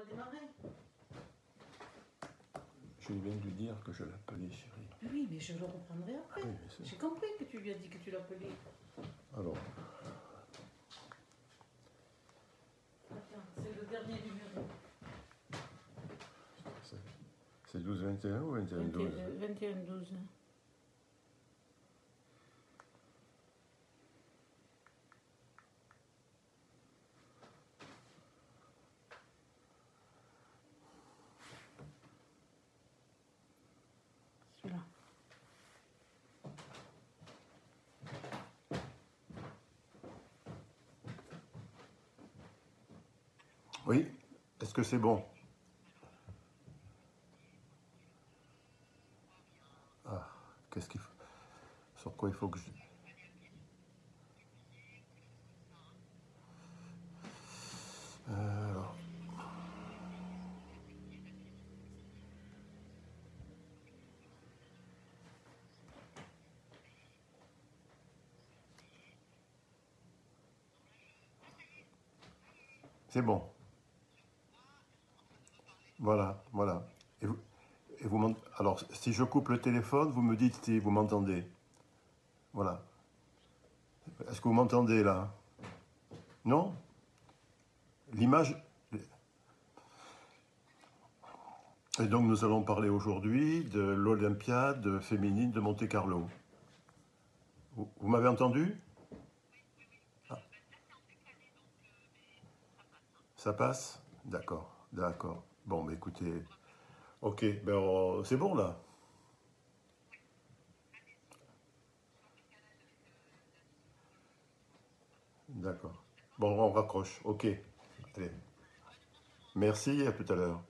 va démarrer. Je viens de lui dire que je l'appelais chérie. Oui, mais je le reprendrai après. Oui, j'ai compris que tu lui as dit que tu l'appelais. Alors. Attends, c'est le dernier numéro. C'est 12-21 ou 21-12 21-12. Celui-là. Oui, est-ce que c'est bon? Ah, qu'est-ce qu'il faut? Sur quoi il faut que je... Alors... C'est bon. Voilà, voilà. Et vous alors, si je coupe le téléphone, vous me dites si vous m'entendez. Voilà. Est-ce que vous m'entendez là? Non? L'image... Et donc nous allons parler aujourd'hui de l'Olympiade féminine de Monte-Carlo. Vous m'avez entendu? Ah. Ça passe? D'accord, d'accord. Bon, mais écoutez... Ok, ben c'est bon là. D'accord. Bon, on raccroche. Ok. Allez. Merci, à tout à l'heure.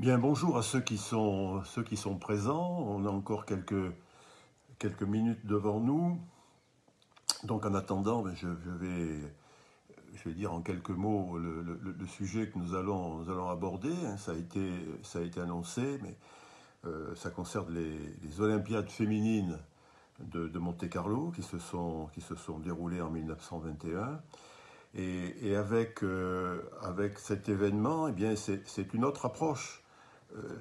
Bien, bonjour à ceux qui sont présents. On a encore quelques minutes devant nous. Donc en attendant, je vais dire en quelques mots le sujet que nous allons aborder. Ça a été annoncé, mais ça concerne les Olympiades féminines de Monte-Carlo qui se sont déroulées en 1921. Et avec cet événement, eh bien, c'est une autre approche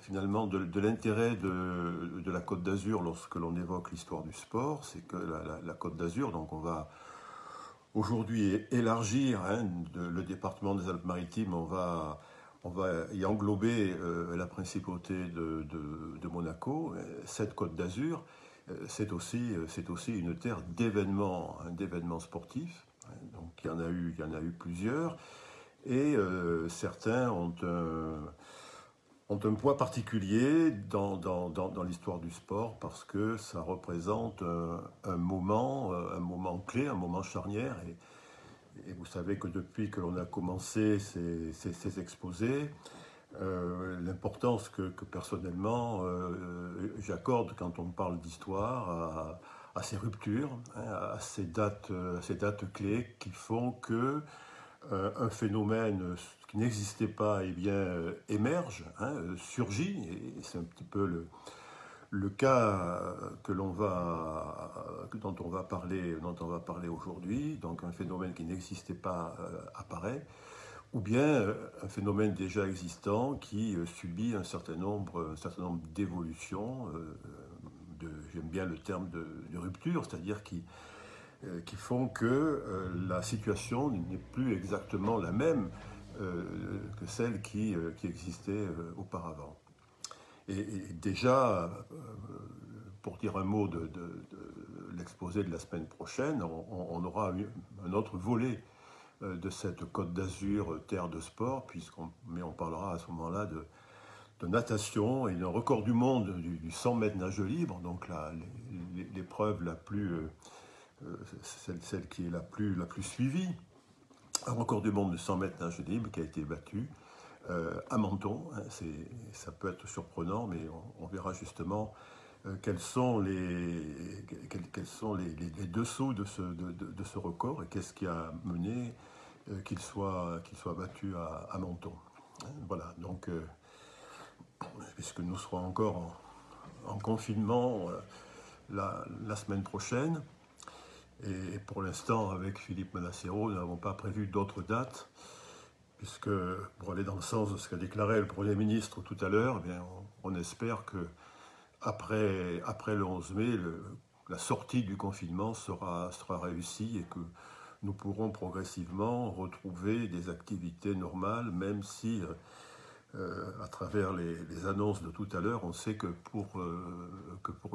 finalement de l'intérêt de la Côte d'Azur lorsque l'on évoque l'histoire du sport. C'est que la Côte d'Azur, donc on va aujourd'hui élargir le département des Alpes-Maritimes, on va y englober la principauté de Monaco. Cette Côte d'Azur, c'est aussi une terre d'événements sportifs. Donc il y en a eu plusieurs, et certains ont un poids particulier dans l'histoire du sport parce que ça représente un moment clé, un moment charnière. Et vous savez que depuis que l'on a commencé ces exposés, l'importance que personnellement j'accorde quand on parle d'histoire à ces ruptures, à ces dates clés qui font que un phénomène qui n'existait pas émerge, surgit, et c'est un petit peu le cas dont on va parler aujourd'hui. Donc un phénomène qui n'existait pas apparaît, ou bien un phénomène déjà existant qui subit un certain nombre d'évolutions, j'aime bien le terme de rupture, c'est-à-dire qui font que la situation n'est plus exactement la même que celle qui existait auparavant. Et déjà, pour dire un mot de l'exposé de la semaine prochaine, on aura un autre volet de cette Côte d'Azur, terre de sport, mais on parlera à ce moment-là de natation et d'un record du monde du 100 mètres nage libre, donc l'épreuve la plus... celle qui est la plus suivie, un record du monde de 100 mètres nage libre qui a été battu à Menton. Ça peut être surprenant, mais on verra justement quels sont les dessous de ce record et qu'est-ce qui a mené qu'il soit battu à Menton. Voilà, donc puisque nous serons encore en confinement la semaine prochaine. Et pour l'instant, avec Philippe Manassero, nous n'avons pas prévu d'autres dates, puisque, pour aller dans le sens de ce qu'a déclaré le Premier ministre tout à l'heure, on espère que après le 11 mai, la sortie du confinement sera réussie et que nous pourrons progressivement retrouver des activités normales, même si, à travers les annonces de tout à l'heure, on sait que pour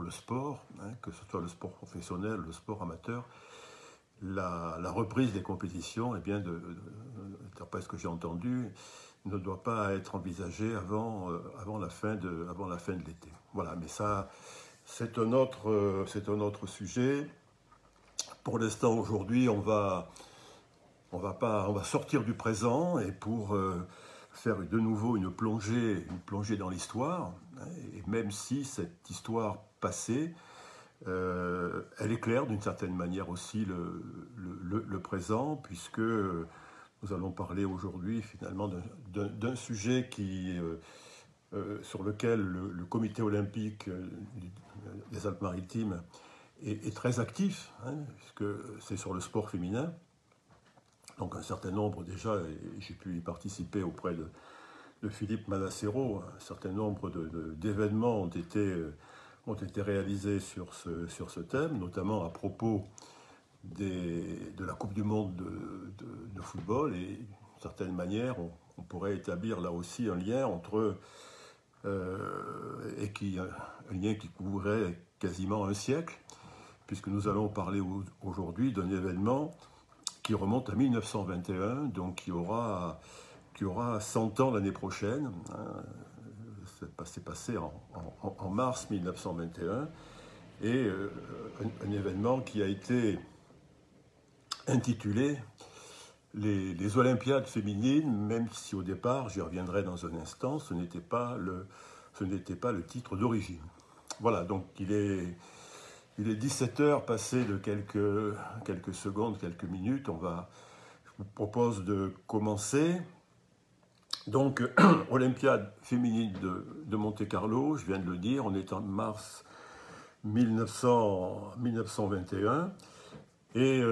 le sport, que ce soit le sport professionnel, le sport amateur, la reprise des compétitions, d'après ce que j'ai entendu, ne doit pas être envisagée avant la fin de l'été. Voilà, mais ça, c'est un autre sujet. Pour l'instant, aujourd'hui, on va sortir du présent et pour faire de nouveau une plongée dans l'histoire. Et même si cette histoire passée, elle éclaire d'une certaine manière aussi le présent, puisque nous allons parler aujourd'hui finalement d'un sujet sur lequel le comité olympique des Alpes-Maritimes est très actif, puisque c'est sur le sport féminin. Donc un certain nombre déjà, et j'ai pu y participer auprès de Philippe Manassero, un certain nombre d'événements ont été réalisés sur ce thème, notamment à propos de la Coupe du Monde de football, et d'une certaine manière, on pourrait établir là aussi un lien un lien qui couvrait quasiment un siècle, puisque nous allons parler aujourd'hui d'un événement qui remonte à 1921, donc qui aura 100 ans l'année prochaine. C'est passé en mars 1921, et un événement qui a été intitulé les Olympiades féminines, même si au départ, j'y reviendrai dans un instant, ce n'était pas le titre d'origine. Voilà, donc il est 17 heures passées de quelques secondes, quelques minutes. Je vous propose de commencer. Donc, Olympiade féminine de Monte-Carlo, je viens de le dire, on est en mars 1921. Et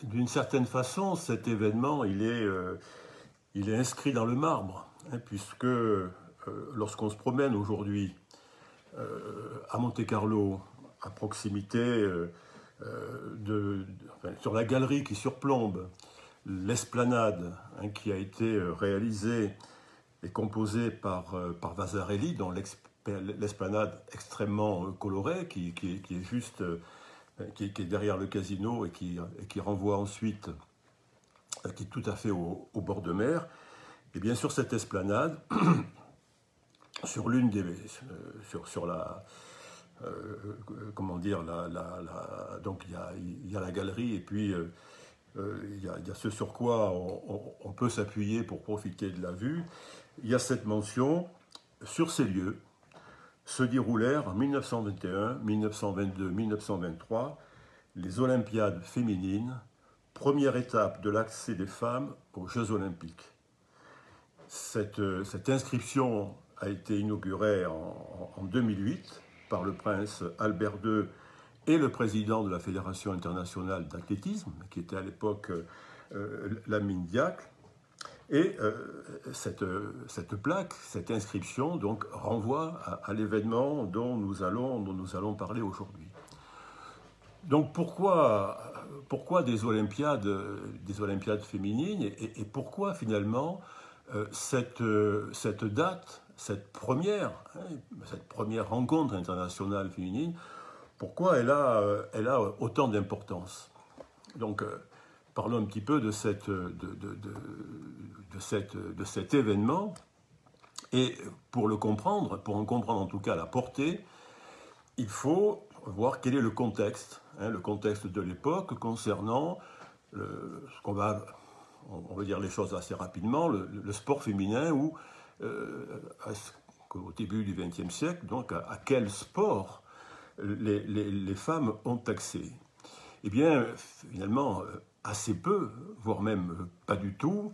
d'une certaine façon, cet événement, il est inscrit dans le marbre, hein, puisque lorsqu'on se promène aujourd'hui à Monte-Carlo, à proximité sur la galerie qui surplombe l'esplanade, hein, qui a été réalisée et composée par Vasarely, dans l'esplanade extrêmement colorée, qui est juste, qui est derrière le casino et qui renvoie ensuite, qui est tout à fait au bord de mer. Et bien sûr, cette esplanade, sur l'une des, sur la, comment dire, donc il y a la galerie et puis il y a ce sur quoi on peut s'appuyer pour profiter de la vue. Il y a cette mention: sur ces lieux se déroulèrent en 1921, 1922, 1923 les Olympiades féminines, première étape de l'accès des femmes aux Jeux olympiques. Cette inscription a été inaugurée en 2008 par le prince Albert II et le président de la Fédération internationale d'athlétisme, qui était à l'époque Lamine Diack. Et cette plaque, cette inscription, donc, renvoie à l'événement dont nous allons parler aujourd'hui. Donc pourquoi des Olympiades féminines et pourquoi finalement cette date, cette première rencontre internationale féminine, pourquoi elle a autant d'importance? Donc parlons un petit peu de cet événement. Et pour en comprendre en tout cas la portée, il faut voir quel est le contexte de l'époque concernant on va dire les choses assez rapidement, le sport féminin, ou au début du XXe siècle, donc à quel sport les femmes ont accès. Eh bien, finalement, assez peu, voire même pas du tout,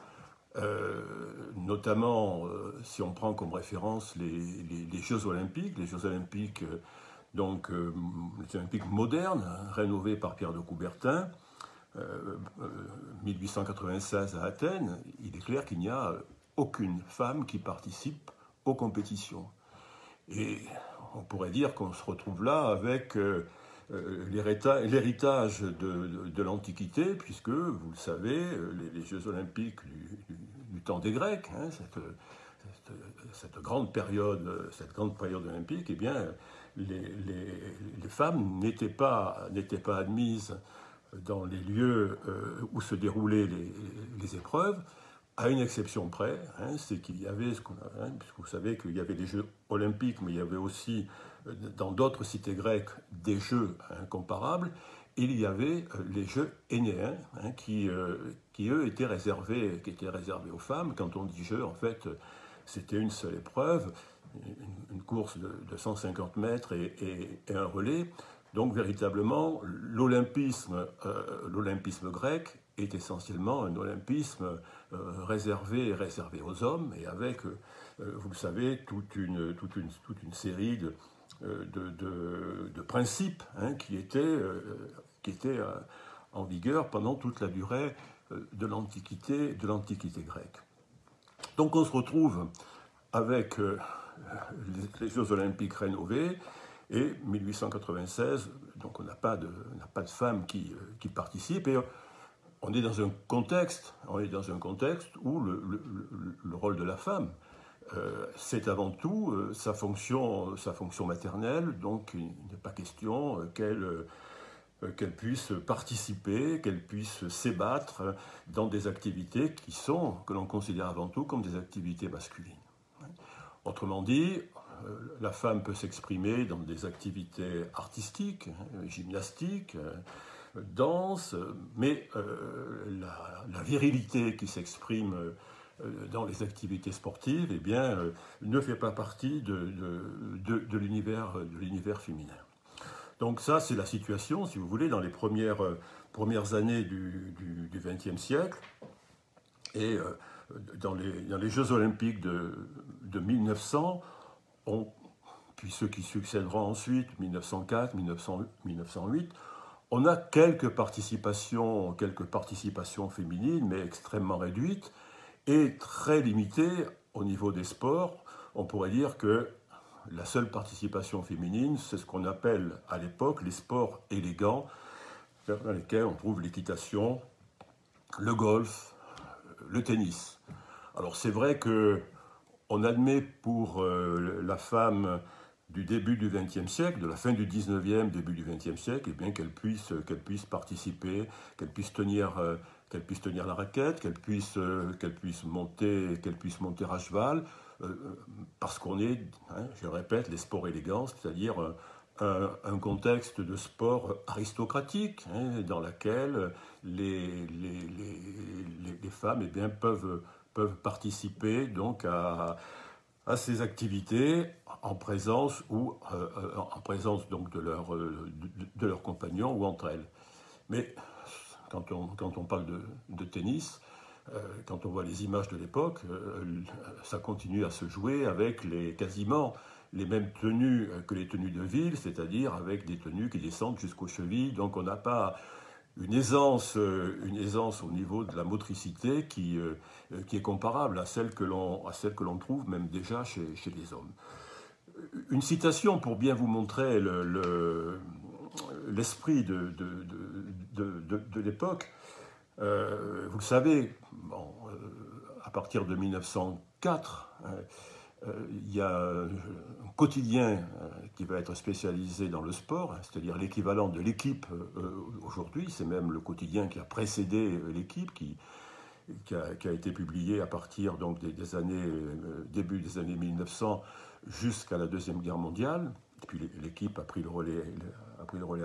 notamment si on prend comme référence les Jeux Olympiques, les Olympiques modernes, rénovés par Pierre de Coubertin, 1896 à Athènes. Il est clair qu'il n'y a aucune femme qui participe aux compétitions. Et on pourrait dire qu'on se retrouve là avec l'héritage de l'Antiquité, puisque, vous le savez, les Jeux Olympiques du temps des Grecs, hein, cette grande période olympique, eh bien, les femmes n'étaient pas admises dans les lieux où se déroulaient les épreuves, à une exception près, hein, c'est qu'il y avait, puisque vous savez qu'il y avait les Jeux olympiques, mais il y avait aussi dans d'autres cités grecques des jeux comparables, il y avait les Jeux énéens, hein, qui eux étaient réservés aux femmes. Quand on dit jeux, en fait, c'était une seule épreuve, une course de 150 mètres et un relais. Donc véritablement, l'olympisme grec est essentiellement un olympisme réservé aux hommes, et avec, vous le savez, toute une série de principes, hein, qui étaient en vigueur pendant toute la durée de l'Antiquité grecque. Donc on se retrouve avec les Jeux olympiques rénovés, et 1896, donc on n'a pas de femmes qui participent, et on est dans un contexte où le rôle de la femme, c'est avant tout sa fonction maternelle. Donc il n'est pas question qu'elle puisse participer, qu'elle puisse s'ébattre dans des activités que l'on considère avant tout comme des activités masculines. Autrement dit, la femme peut s'exprimer dans des activités artistiques, gymnastiques, dense, mais la virilité qui s'exprime dans les activités sportives, eh bien, ne fait pas partie de l'univers féminin. Donc ça, c'est la situation, si vous voulez, dans les premières années du XXe siècle. Et dans les Jeux olympiques de 1900, puis ceux qui succéderont ensuite, 1904, 1908, on a quelques participations féminines, mais extrêmement réduites et très limitées au niveau des sports. On pourrait dire que la seule participation féminine, c'est ce qu'on appelle à l'époque les sports élégants, dans lesquels on trouve l'équitation, le golf, le tennis. Alors c'est vrai qu'on admet pour la femme du début du XXe siècle, de la fin du XIXe, début du XXe siècle, eh bien qu'elle puisse participer, qu'elle puisse tenir la raquette, qu'elle puisse monter à cheval, parce qu'on est, je répète, les sports élégants, c'est-à-dire un contexte de sport aristocratique, dans lequel les femmes eh bien, peuvent participer donc à ces activités en présence donc de leurs compagnons ou entre elles. Mais quand on parle de tennis, quand on voit les images de l'époque, ça continue à se jouer avec quasiment les mêmes tenues que les tenues de ville, c'est-à-dire avec des tenues qui descendent jusqu'aux chevilles. Donc on n'a pas une aisance au niveau de la motricité qui est comparable à celle que l'on trouve même déjà chez les hommes. Une citation pour bien vous montrer l'esprit de l'époque. Vous le savez, à partir de 1904, il y a un quotidien qui va être spécialisé dans le sport, c'est-à-dire l'équivalent de l'Équipe aujourd'hui. C'est même le quotidien qui a précédé l'Équipe, qui a été publié à partir donc début des années 1900 jusqu'à la Deuxième Guerre mondiale. Et puis l'Équipe a pris le relais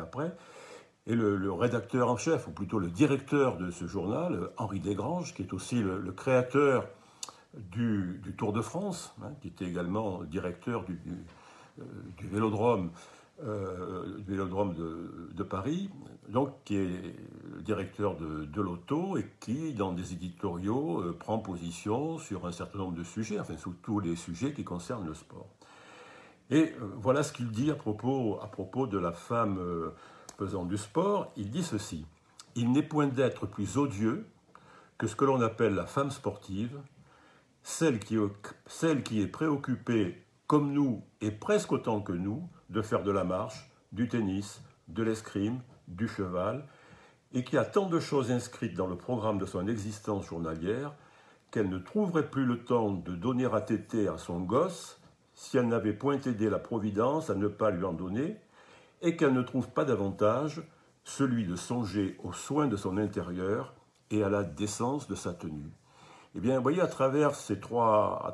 après. Et le rédacteur en chef, ou plutôt le directeur de ce journal, Henri Desgranges, qui est aussi le créateur du Tour de France, qui était également directeur du Vélodrome, de Paris, donc qui est directeur de l'auto et qui, dans des éditoriaux, prend position sur un certain nombre de sujets, enfin sur tous les sujets qui concernent le sport. Et voilà ce qu'il dit à propos de la femme faisant du sport. Il dit ceci: « Il n'est point d'être plus odieux que ce que l'on appelle la femme sportive, celle qui est préoccupée, comme nous, et presque autant que nous, de faire de la marche, du tennis, de l'escrime, du cheval, et qui a tant de choses inscrites dans le programme de son existence journalière qu'elle ne trouverait plus le temps de donner à téter à son gosse si elle n'avait point aidé la Providence à ne pas lui en donner, et qu'elle ne trouve pas davantage celui de songer aux soins de son intérieur et à la décence de sa tenue. » Eh bien, vous voyez, à travers ces trois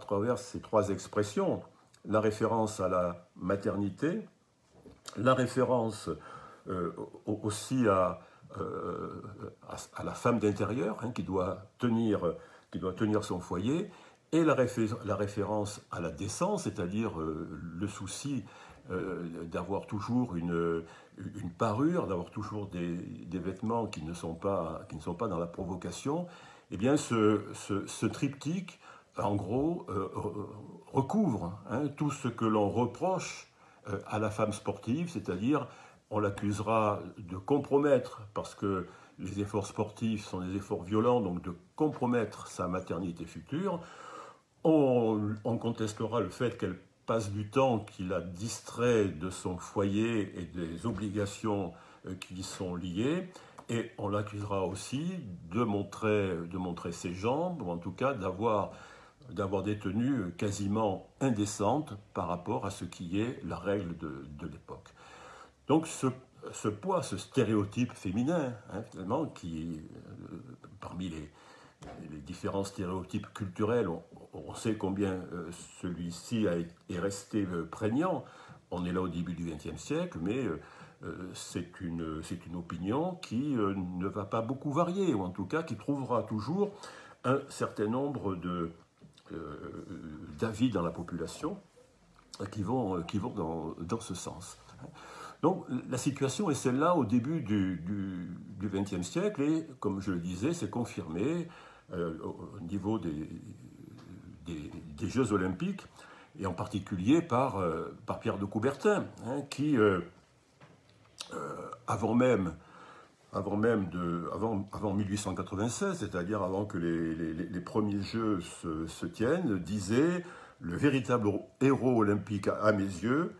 expressions, la référence à la maternité, la référence aussi à la femme d'intérieur, qui doit tenir son foyer, et la référence à la décence, c'est-à-dire le souci d'avoir toujours une parure, d'avoir toujours des vêtements qui ne sont pas dans la provocation. Eh bien, ce triptyque, en gros, recouvre tout ce que l'on reproche à la femme sportive, c'est-à-dire on l'accusera de compromettre, parce que les efforts sportifs sont des efforts violents, donc de compromettre sa maternité future. On contestera le fait qu'elle passe du temps qui la distrait de son foyer et des obligations qui y sont liées. Et on l'accusera aussi de montrer ses jambes, ou en tout cas d'avoir des tenues quasiment indécentes par rapport à ce qui est la règle de l'époque. Donc ce poids, ce stéréotype féminin, finalement, qui, parmi les différents stéréotypes culturels, on sait combien celui-ci est resté prégnant. On est là au début du XXe siècle, mais c'est une opinion qui ne va pas beaucoup varier, ou en tout cas qui trouvera toujours un certain nombre d'avis dans la population qui vont dans ce sens. Donc la situation est celle-là au début du XXe siècle, et comme je le disais, c'est confirmé au niveau des Jeux Olympiques, et en particulier par Pierre de Coubertin, hein, qui, avant 1896, c'est-à-dire avant que les premiers Jeux se tiennent, disait « Le véritable héros olympique, à mes yeux,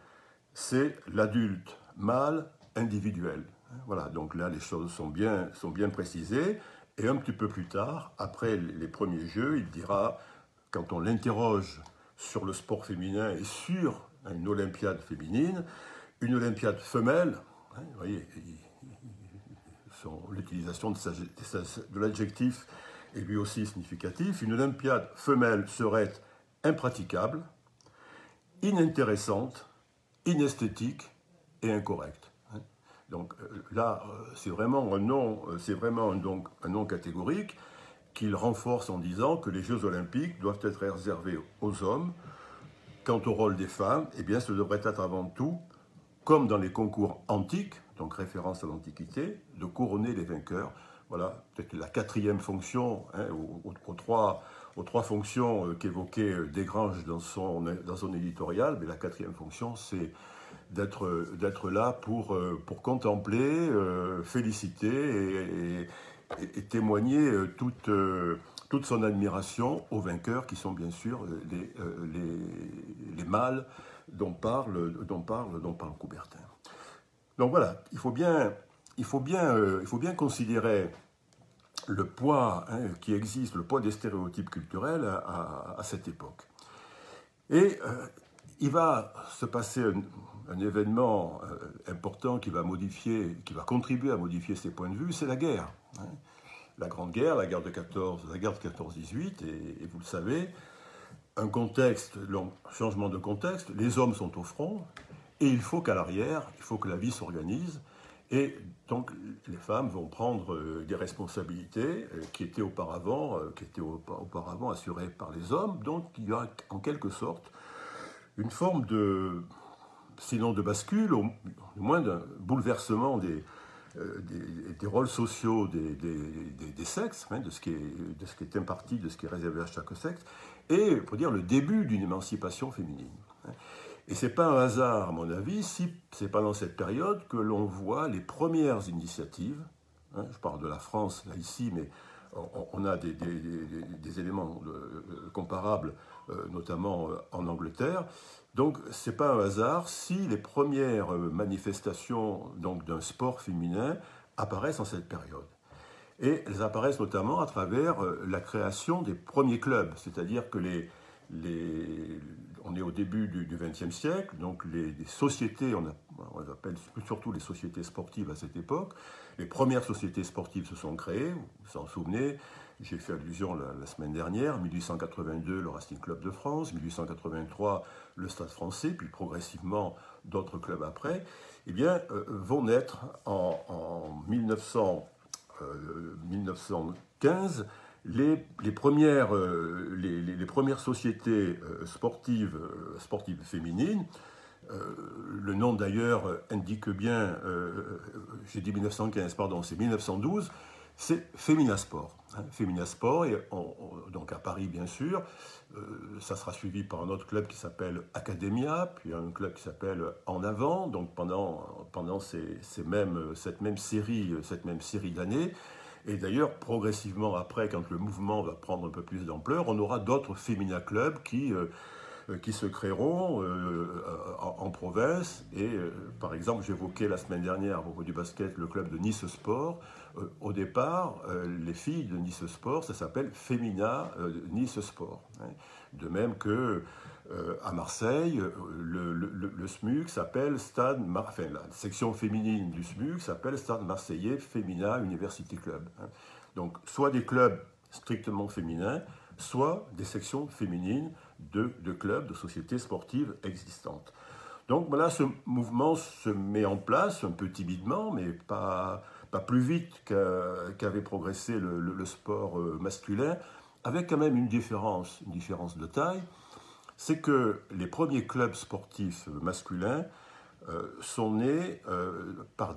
c'est l'adulte mâle individuel ». Voilà, donc là, les choses sont bien précisées. Et un petit peu plus tard, après les premiers Jeux, il dira, quand on l'interroge sur le sport féminin et sur une Olympiade féminine, une Olympiade femelle, hein, vous voyez, l'utilisation de l'adjectif est lui aussi significatif, une Olympiade femelle serait impraticable, inintéressante, inesthétique et incorrecte. Donc là, c'est vraiment un nom catégorique qu'il renforce en disant que les Jeux Olympiques doivent être réservés aux hommes. Quant au rôle des femmes, eh bien, ce devrait être avant tout, comme dans les concours antiques, donc référence à l'Antiquité, de couronner les vainqueurs. Voilà, peut-être la quatrième fonction, hein, aux trois fonctions qu'évoquait Desgranges dans son éditorial, mais la quatrième fonction, c'est d'être là pour contempler, féliciter et témoigner toute son admiration aux vainqueurs qui sont bien sûr les mâles dont parle Coubertin. Donc voilà, il faut bien considérer le poids, hein, qui existe, le poids des stéréotypes culturels à cette époque. Et il va se passer un événement important qui va contribuer à modifier ces points de vue, c'est la guerre. Hein. La Grande Guerre, la guerre de 14-18, et vous le savez, un changement de contexte, les hommes sont au front, et il faut qu'à l'arrière, il faut que la vie s'organise, et donc les femmes vont prendre des responsabilités qui étaient auparavant assurées par les hommes, donc il y a en quelque sorte une forme sinon de bascule, au moins d'un bouleversement des rôles sociaux des sexes, hein, de ce qui est imparti, de ce qui est réservé à chaque sexe, et, pour dire, le début d'une émancipation féminine. Et ce n'est pas un hasard, à mon avis, si c'est pendant cette période que l'on voit les premières initiatives, hein, je parle de la France, là, ici, mais on a des éléments comparables, notamment en Angleterre. Donc, ce n'est pas un hasard si les premières manifestations d'un sport féminin apparaissent en cette période. Et elles apparaissent notamment à travers la création des premiers clubs, c'est-à-dire que on est au début du XXe siècle, donc les sociétés, on les appelle surtout les sociétés sportives à cette époque. Les premières sociétés sportives se sont créées, vous vous en souvenez, j'ai fait allusion la semaine dernière, 1882, le Racing Club de France, 1883, le Stade français, puis progressivement d'autres clubs après, eh bien, vont naître en 1915 les premières sociétés sportives féminines. Le nom d'ailleurs indique bien, j'ai dit 1915, pardon, c'est 1912, c'est Féminasport. Hein, Féminasport, et donc à Paris bien sûr, ça sera suivi par un autre club qui s'appelle Academia, puis un club qui s'appelle En Avant, donc pendant cette même série d'années. Et d'ailleurs, progressivement après, quand le mouvement va prendre un peu plus d'ampleur, on aura d'autres Femina Clubs qui se créeront en province. Et par exemple, j'évoquais la semaine dernière à propos du basket le club de Nice Sport. Au départ, les filles de Nice Sport, ça s'appelle Femina Nice Sport. Hein. De même que à Marseille, le SMUC s'appelle la section féminine du SMUC s'appelle Stade Marseillais Femina University Club. Hein. Donc, soit des clubs strictement féminins, soit des sections féminines de clubs, de sociétés sportives existantes. Donc voilà, ce mouvement se met en place un peu timidement, mais pas plus vite qu'avait progressé le sport masculin, avec quand même une différence de taille, c'est que les premiers clubs sportifs masculins sont nés par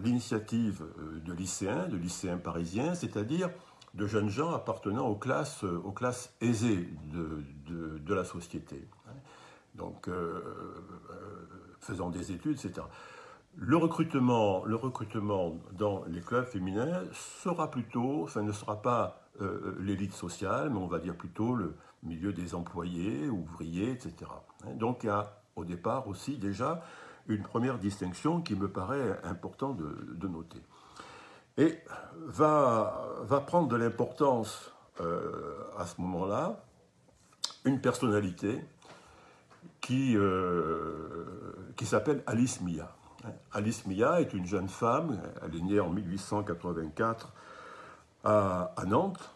l'initiative de lycéens parisiens, c'est-à-dire de jeunes gens appartenant aux classes aisées de la société. Donc, faisant des études, etc. Le recrutement dans les clubs féminins sera plutôt, ne sera pas l'élite sociale, mais on va dire plutôt le milieu des employés, ouvriers, etc. Donc il y a au départ aussi déjà une première distinction qui me paraît important de noter. Et va prendre de l'importance à ce moment-là une personnalité qui s'appelle Alice Mia. Alice Mia est une jeune femme, elle est née en 1884 à Nantes,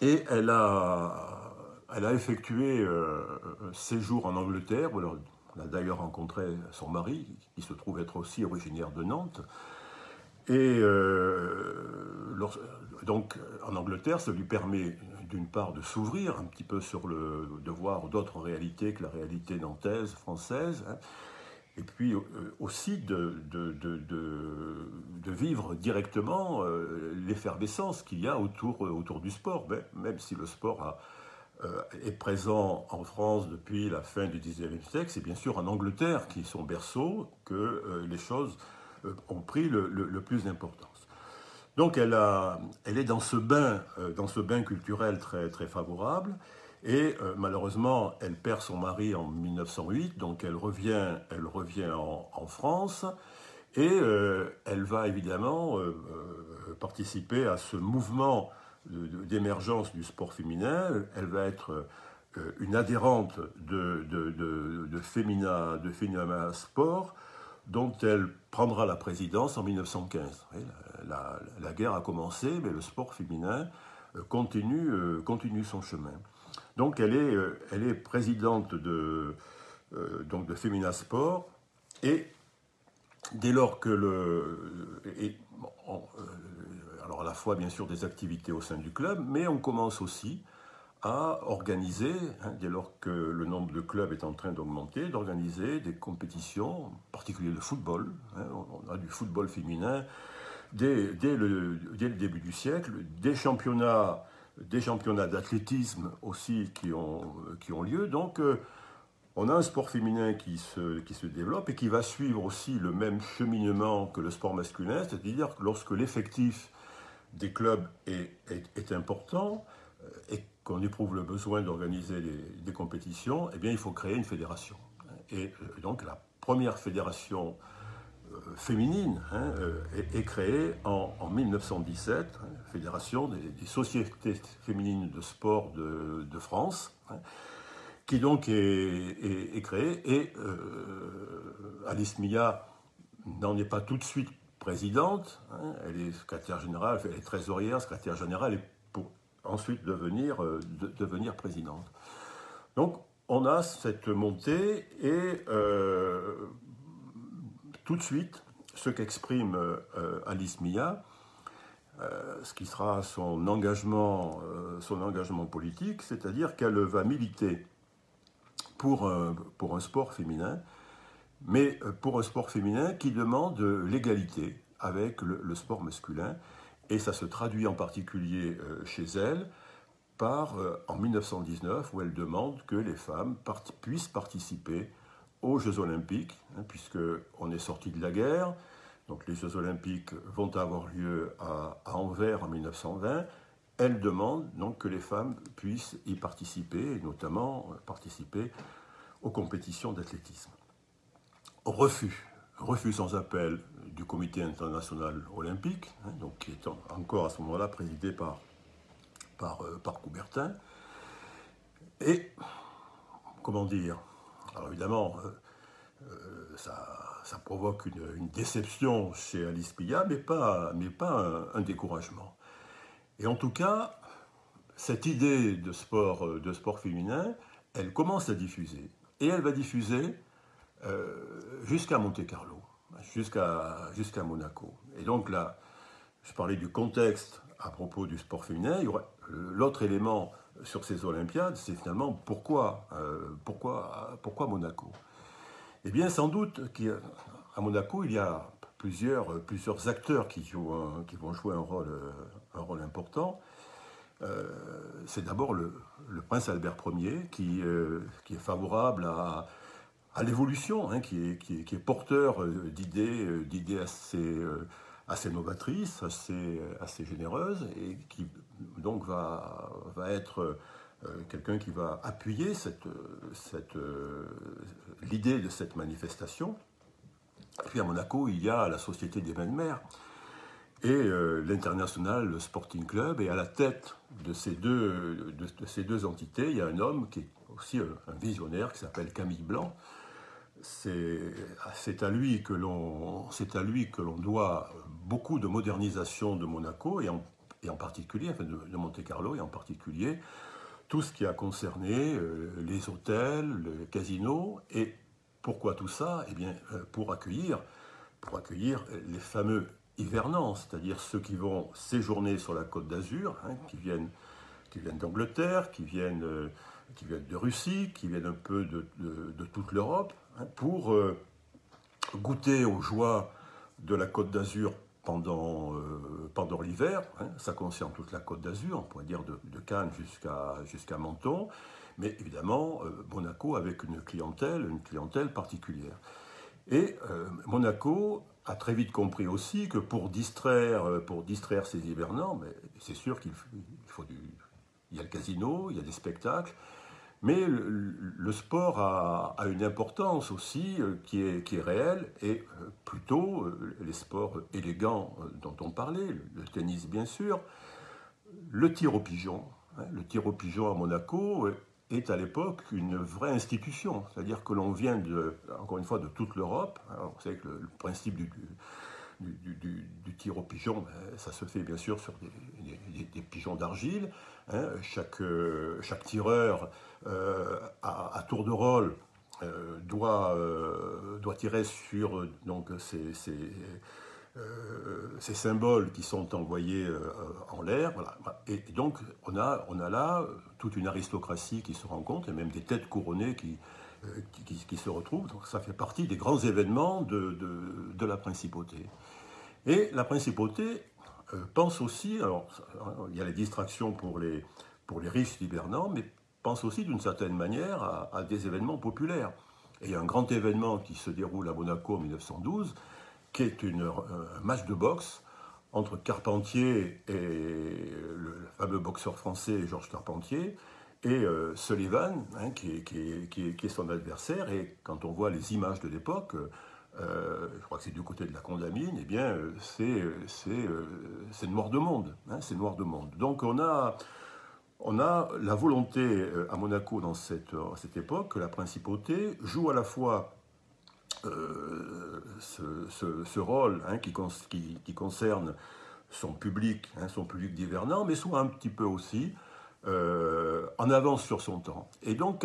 et elle a effectué un séjour en Angleterre, où elle a d'ailleurs rencontré son mari, qui se trouve être aussi originaire de Nantes. Et donc en Angleterre, ça lui permet d'une part de s'ouvrir un petit peu de voir d'autres réalités que la réalité nantaise, française, et puis aussi de vivre directement l'effervescence qu'il y a autour du sport, même si le sport est présent en France depuis la fin du XIXe siècle. C'est bien sûr en Angleterre, qui est son berceau, que les choses ont pris le plus d'importance. Donc elle est dans ce bain culturel très, très favorable, et malheureusement elle perd son mari en 1908, donc elle revient en France, et elle va évidemment participer à ce mouvement d'émergence du sport féminin. Elle va être une adhérente de Femina Sport, dont elle prendra la présidence en 1915. La guerre a commencé, mais le sport féminin continue son chemin. Donc elle est présidente de Femina Sport, et dès lors que alors à la fois bien sûr des activités au sein du club, mais on commence aussi à organiser, dès lors que le nombre de clubs est en train d'augmenter, d'organiser des compétitions, en particulier de football. On a du football féminin dès le début du siècle, des championnats d'athlétisme aussi qui ont lieu. Donc on a un sport féminin qui se développe et qui va suivre aussi le même cheminement que le sport masculin, c'est-à-dire que lorsque l'effectif des clubs est important et qu'on éprouve le besoin d'organiser des compétitions, eh bien il faut créer une fédération. Et donc la première fédération féminine est créée en 1917, Fédération des sociétés féminines de sport de France, qui donc est créée, et Alice Mia n'en est pas tout de suite présidente, elle est secrétaire générale, elle est trésorière, secrétaire générale, et pour ensuite devenir présidente. Donc on a cette montée, et tout de suite, ce qu'exprime Alice Mia, ce qui sera son engagement politique, c'est-à-dire qu'elle va militer pour un sport féminin, mais pour un sport féminin qui demande l'égalité avec le sport masculin, et ça se traduit en particulier chez elle en 1919, où elle demande que les femmes puissent participer aux Jeux Olympiques, puisqu'on est sorti de la guerre. Donc les Jeux Olympiques vont avoir lieu à Anvers en 1920. Elle demande donc que les femmes puissent y participer, et notamment participer aux compétitions d'athlétisme. Refus sans appel du Comité international olympique, donc qui est encore à ce moment-là présidé par Coubertin. Et, comment dire, alors évidemment, ça provoque une déception chez Alice Mia, mais pas un découragement. Et en tout cas, cette idée de sport féminin, elle commence à diffuser. Et elle va diffuser jusqu'à Monte-Carlo, jusqu'à Monaco. Et donc là, je parlais du contexte à propos du sport féminin. L'autre élément sur ces Olympiades, c'est finalement pourquoi Monaco? Eh bien, sans doute qu'à Monaco, il y a plusieurs acteurs qui vont jouer un rôle important. C'est d'abord le prince Albert Ier qui est favorable à l'évolution, hein, qui est porteur d'idées assez novatrices, assez généreuses, et qui donc va être quelqu'un qui va appuyer l'idée de cette manifestation. Et puis à Monaco, il y a la Société des Bains de Mer et l'International Sporting Club, et à la tête de ces deux entités, il y a un homme qui est aussi un visionnaire qui s'appelle Camille Blanc. C'est à lui que l'on doit beaucoup de modernisation de Monaco et en particulier, enfin de Monte-Carlo, et en particulier tout ce qui a concerné les hôtels, le casino. Et pourquoi tout ça? Eh bien, pour accueillir les fameux hivernants, c'est-à-dire ceux qui vont séjourner sur la Côte d'Azur, hein, qui viennent d'Angleterre, qui viennent de Russie, qui viennent un peu de toute l'Europe, hein, pour goûter aux joies de la Côte d'Azur pendant l'hiver. Hein. Ça concerne toute la Côte d'Azur, on pourrait dire de Cannes jusqu'à Menton, mais évidemment Monaco avec une clientèle particulière. Et Monaco a très vite compris aussi que pour distraire ces hivernants, mais c'est sûr qu'il faut il y a le casino, il y a des spectacles, mais le sport a une importance aussi qui est réelle, et plutôt les sports élégants dont on parlait, le tennis bien sûr, le tir au pigeon. Hein, le tir au pigeon à Monaco est à l'époque une vraie institution, c'est-à-dire que l'on vient encore une fois de toute l'Europe. Hein, vous savez que le principe du tir au pigeon, ça se fait bien sûr sur des pigeons d'argile. Hein, chaque tireur à tour de rôle doit tirer sur donc ces symboles qui sont envoyés en l'air. Voilà. Et donc on a là toute une aristocratie qui se rencontre, et même des têtes couronnées qui se retrouvent. Donc ça fait partie des grands événements de la principauté. Et la principauté pense aussi, alors il y a les distractions pour les riches hivernants, mais pense aussi d'une certaine manière à des événements populaires. Et il y a un grand événement qui se déroule à Monaco en 1912, qui est un match de boxe entre Carpentier et le fameux boxeur français Georges Carpentier, et Sullivan, hein, qui est son adversaire. Et quand on voit les images de l'époque, je crois que c'est du côté de la Condamine, eh bien c'est noir de monde. Hein, c'est noir de monde. Donc on a la volonté à Monaco dans cette époque que la principauté joue à la fois ce rôle, hein, qui concerne son public d'hivernants, mais soit un petit peu aussi en avance sur son temps. Et donc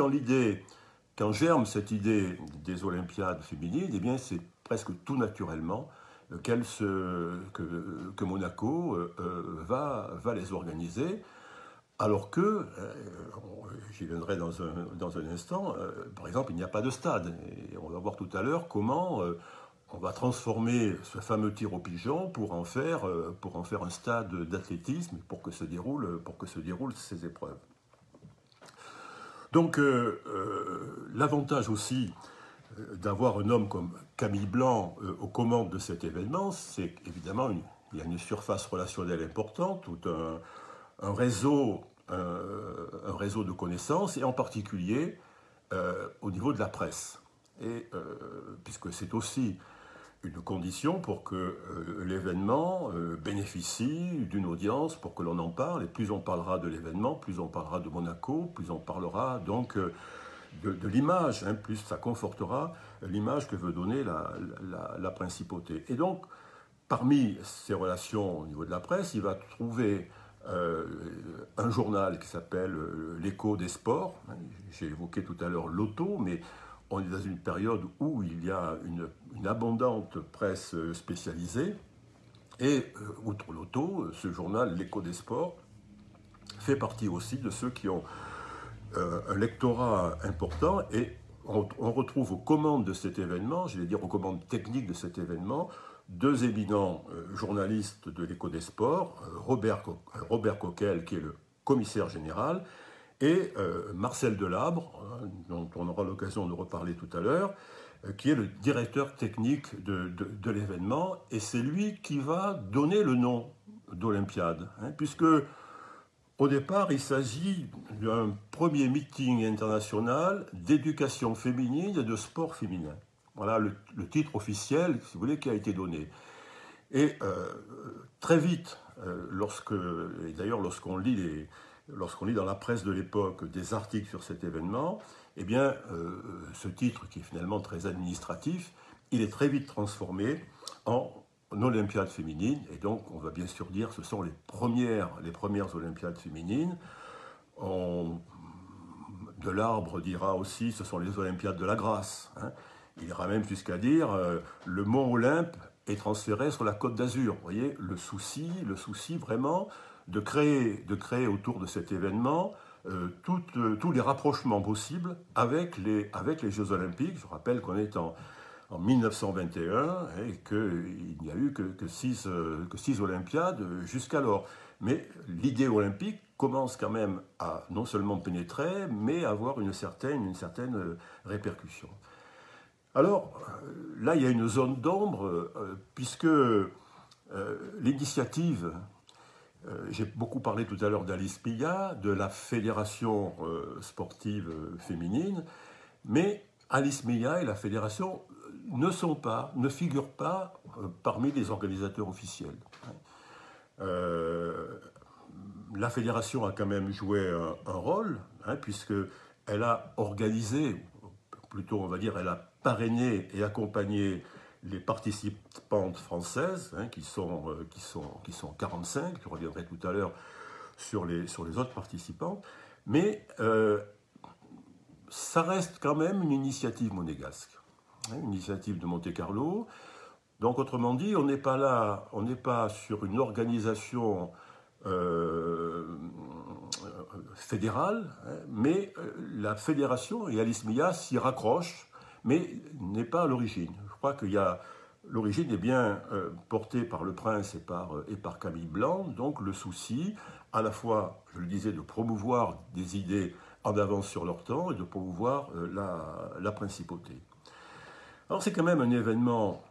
quand germe cette idée des Olympiades féminines, eh bien c'est presque tout naturellement que Monaco va les organiser. Alors que, j'y viendrai dans un instant, par exemple, il n'y a pas de stade. Et on va voir tout à l'heure comment on va transformer ce fameux tir au pigeon pour en faire un stade d'athlétisme pour que se déroulent ces épreuves. Donc, l'avantage aussi d'avoir un homme comme Camille Blanc aux commandes de cet événement, c'est qu'évidemment, il y a une surface relationnelle importante, tout un réseau de connaissances, et en particulier au niveau de la presse. Et puisque c'est aussi une condition pour que l'événement bénéficie d'une audience, pour que l'on en parle, et plus on parlera de l'événement, plus on parlera de Monaco, plus on parlera donc de l'image, hein, plus ça confortera l'image que veut donner la principauté. Et donc, parmi ces relations au niveau de la presse, il va trouver un journal qui s'appelle l'Écho des sports. J'ai évoqué tout à l'heure l'Auto, mais on est dans une période où il y a une abondante presse spécialisée. Et outre l'auto, ce journal, l'Écho des sports, fait partie aussi de ceux qui ont un lectorat important. Et on retrouve aux commandes de cet événement, je vais dire aux commandes techniques de cet événement, deux éminents journalistes de l'Écho des sports, Robert Coquel, qui est le commissaire général, et Marcel Delabre, dont on aura l'occasion de reparler tout à l'heure, qui est le directeur technique de l'événement, et c'est lui qui va donner le nom d'Olympiade, puisque au départ, il s'agit d'un premier meeting international d'éducation féminine et de sport féminin. Voilà le titre officiel, si vous voulez, qui a été donné. Et très vite, et d'ailleurs lorsqu'on lit dans la presse de l'époque des articles sur cet événement, eh bien, ce titre, qui est finalement très administratif, il est très vite transformé en Olympiade féminine. Et donc, on va bien sûr dire que ce sont les premières Olympiades féminines. Delabre dira aussi ce sont les Olympiades de la grâce. Il ira même jusqu'à dire le mont Olympe est transféré sur la Côte d'Azur. Vous voyez, le souci vraiment de créer autour de cet événement tous les rapprochements possibles avec les Jeux Olympiques. Je rappelle qu'on est en 1921 et qu'il n'y a eu que six Olympiades jusqu'alors. Mais l'idée olympique commence quand même à non seulement pénétrer, mais à avoir une certaine répercussion. Alors, là, il y a une zone d'ombre, puisque l'initiative, j'ai beaucoup parlé tout à l'heure d'Alice Millat, de la Fédération sportive féminine, mais Alice Millat et la Fédération ne figurent pas parmi les organisateurs officiels. La Fédération a quand même joué un rôle, puisqu'elle a organisé, plutôt on va dire, elle a parrainé et accompagné les participantes françaises, qui sont 45, je reviendrai tout à l'heure sur les autres participantes, mais ça reste quand même une initiative monégasque, une initiative de Monte-Carlo. Donc autrement dit, on n'est pas sur une organisation fédérale, mais la fédération, et Alice Millat s'y raccroche, mais n'est pas à l'origine. Je crois que l'origine est bien portée par le Prince et par Camille Blanc, donc le souci, à la fois, je le disais, de promouvoir des idées en avance sur leur temps et de promouvoir la principauté. Alors c'est quand même un événement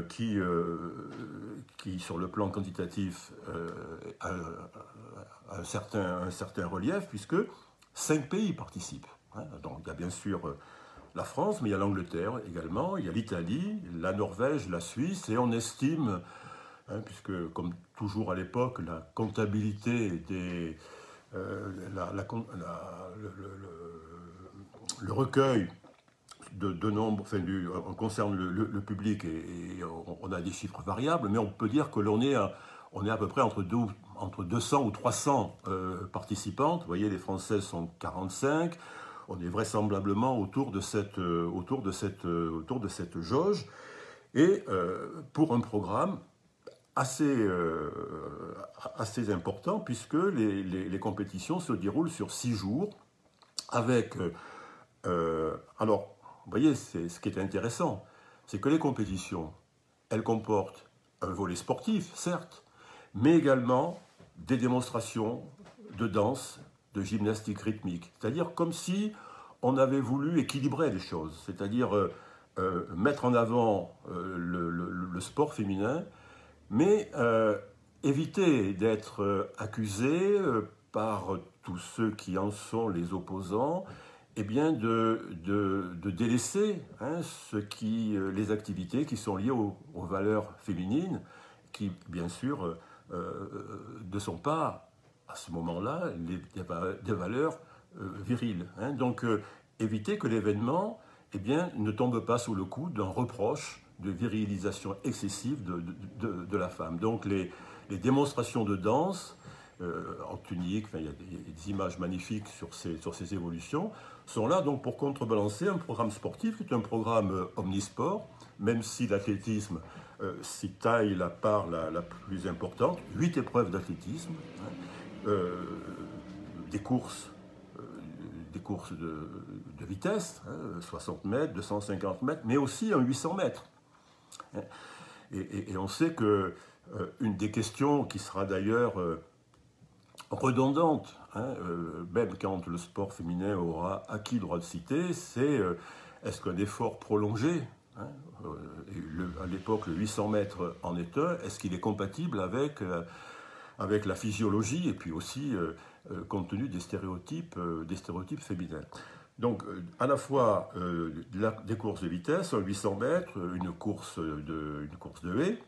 qui, sur le plan quantitatif, a un certain relief, puisque 5 pays participent. Donc il y a bien sûr la France, mais il y a l'Angleterre également, il y a l'Italie, la Norvège, la Suisse, et on estime, puisque comme toujours à l'époque, la comptabilité le recueil de nombres, on concerne le public et on a des chiffres variables, mais on peut dire que l'on est à peu près entre 200 ou 300 participantes. Vous voyez, les Françaises sont 45. On est vraisemblablement autour de cette jauge, et pour un programme assez important, puisque les compétitions se déroulent sur 6 jours, avec... alors, vous voyez, ce qui est intéressant, c'est que les compétitions, elles comportent un volet sportif, certes, mais également des démonstrations de danse, de gymnastique rythmique. C'est-à-dire comme si on avait voulu équilibrer les choses, c'est-à-dire mettre en avant le sport féminin, mais éviter d'être accusé par tous ceux qui en sont les opposants, eh bien de délaisser les activités qui sont liées aux valeurs féminines, qui bien sûr ne sont pas à ce moment-là des valeurs viriles. Donc éviter que l'événement ne tombe pas sous le coup d'un reproche de virilisation excessive de la femme. Donc les démonstrations de danse en tunique, enfin, il y a des images magnifiques sur ces évolutions, sont là donc pour contrebalancer un programme sportif qui est un programme omnisport, même si l'athlétisme s'y taille la part la plus importante, 8 épreuves d'athlétisme, des courses de vitesse, 60 mètres, 250 mètres, mais aussi en 800 mètres. Et on sait que une des questions qui sera d'ailleurs redondante, même quand le sport féminin aura acquis le droit de citer, c'est est-ce qu'un effort prolongé, à l'époque le 800 mètres en est un, est-ce qu'il est compatible avec la physiologie et puis aussi compte tenu des stéréotypes féminins. Donc à la fois des courses de vitesse, 800 mètres, une course de haie,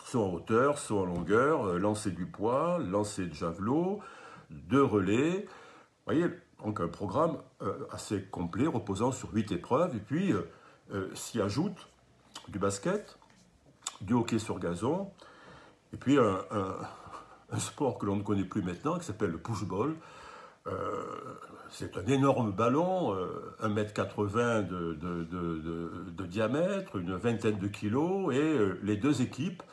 soit en hauteur, soit en longueur, lancer du poids, lancer de javelot, de relais. Vous voyez, donc un programme assez complet, reposant sur 8 épreuves, et puis s'y ajoute du basket, du hockey sur gazon, et puis un sport que l'on ne connaît plus maintenant, qui s'appelle le push-ball. C'est un énorme ballon, 1,80 m de diamètre, une vingtaine de kilos, et les deux équipes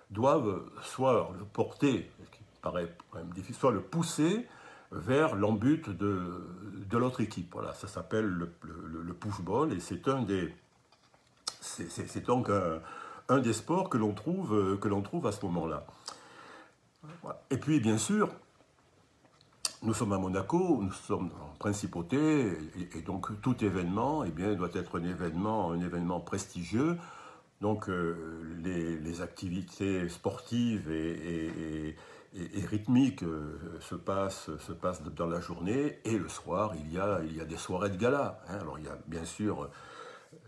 doivent soit le porter, ce qui paraît quand même difficile, soit le pousser vers l'embut de l'autre équipe. Voilà, ça s'appelle le push-ball, et c'est donc un des sports que l'on trouve à ce moment-là. Voilà. Et puis, bien sûr, nous sommes à Monaco, nous sommes en principauté, et donc tout événement doit être un événement prestigieux. Donc les activités sportives et rythmiques se passent dans la journée, et le soir, il y a des soirées de gala. Alors il y a bien sûr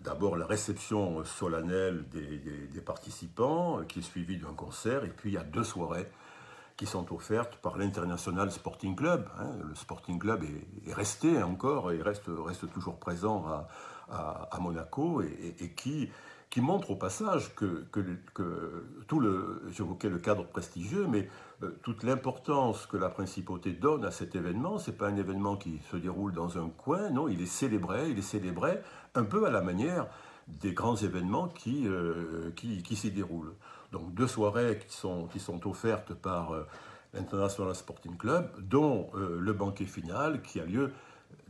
d'abord la réception solennelle des participants, qui est suivie d'un concert, et puis il y a 2 soirées qui sont offertes par l'International Sporting Club. Le Sporting Club est resté encore, et reste toujours présent à Monaco, et qui montre au passage que j'évoquais le cadre prestigieux, mais toute l'importance que la principauté donne à cet événement. C'est pas un événement qui se déroule dans un coin, non, il est célébré un peu à la manière des grands événements qui s'y déroulent. Donc 2 soirées qui sont offertes par l'International Sporting Club, dont le banquet final qui a lieu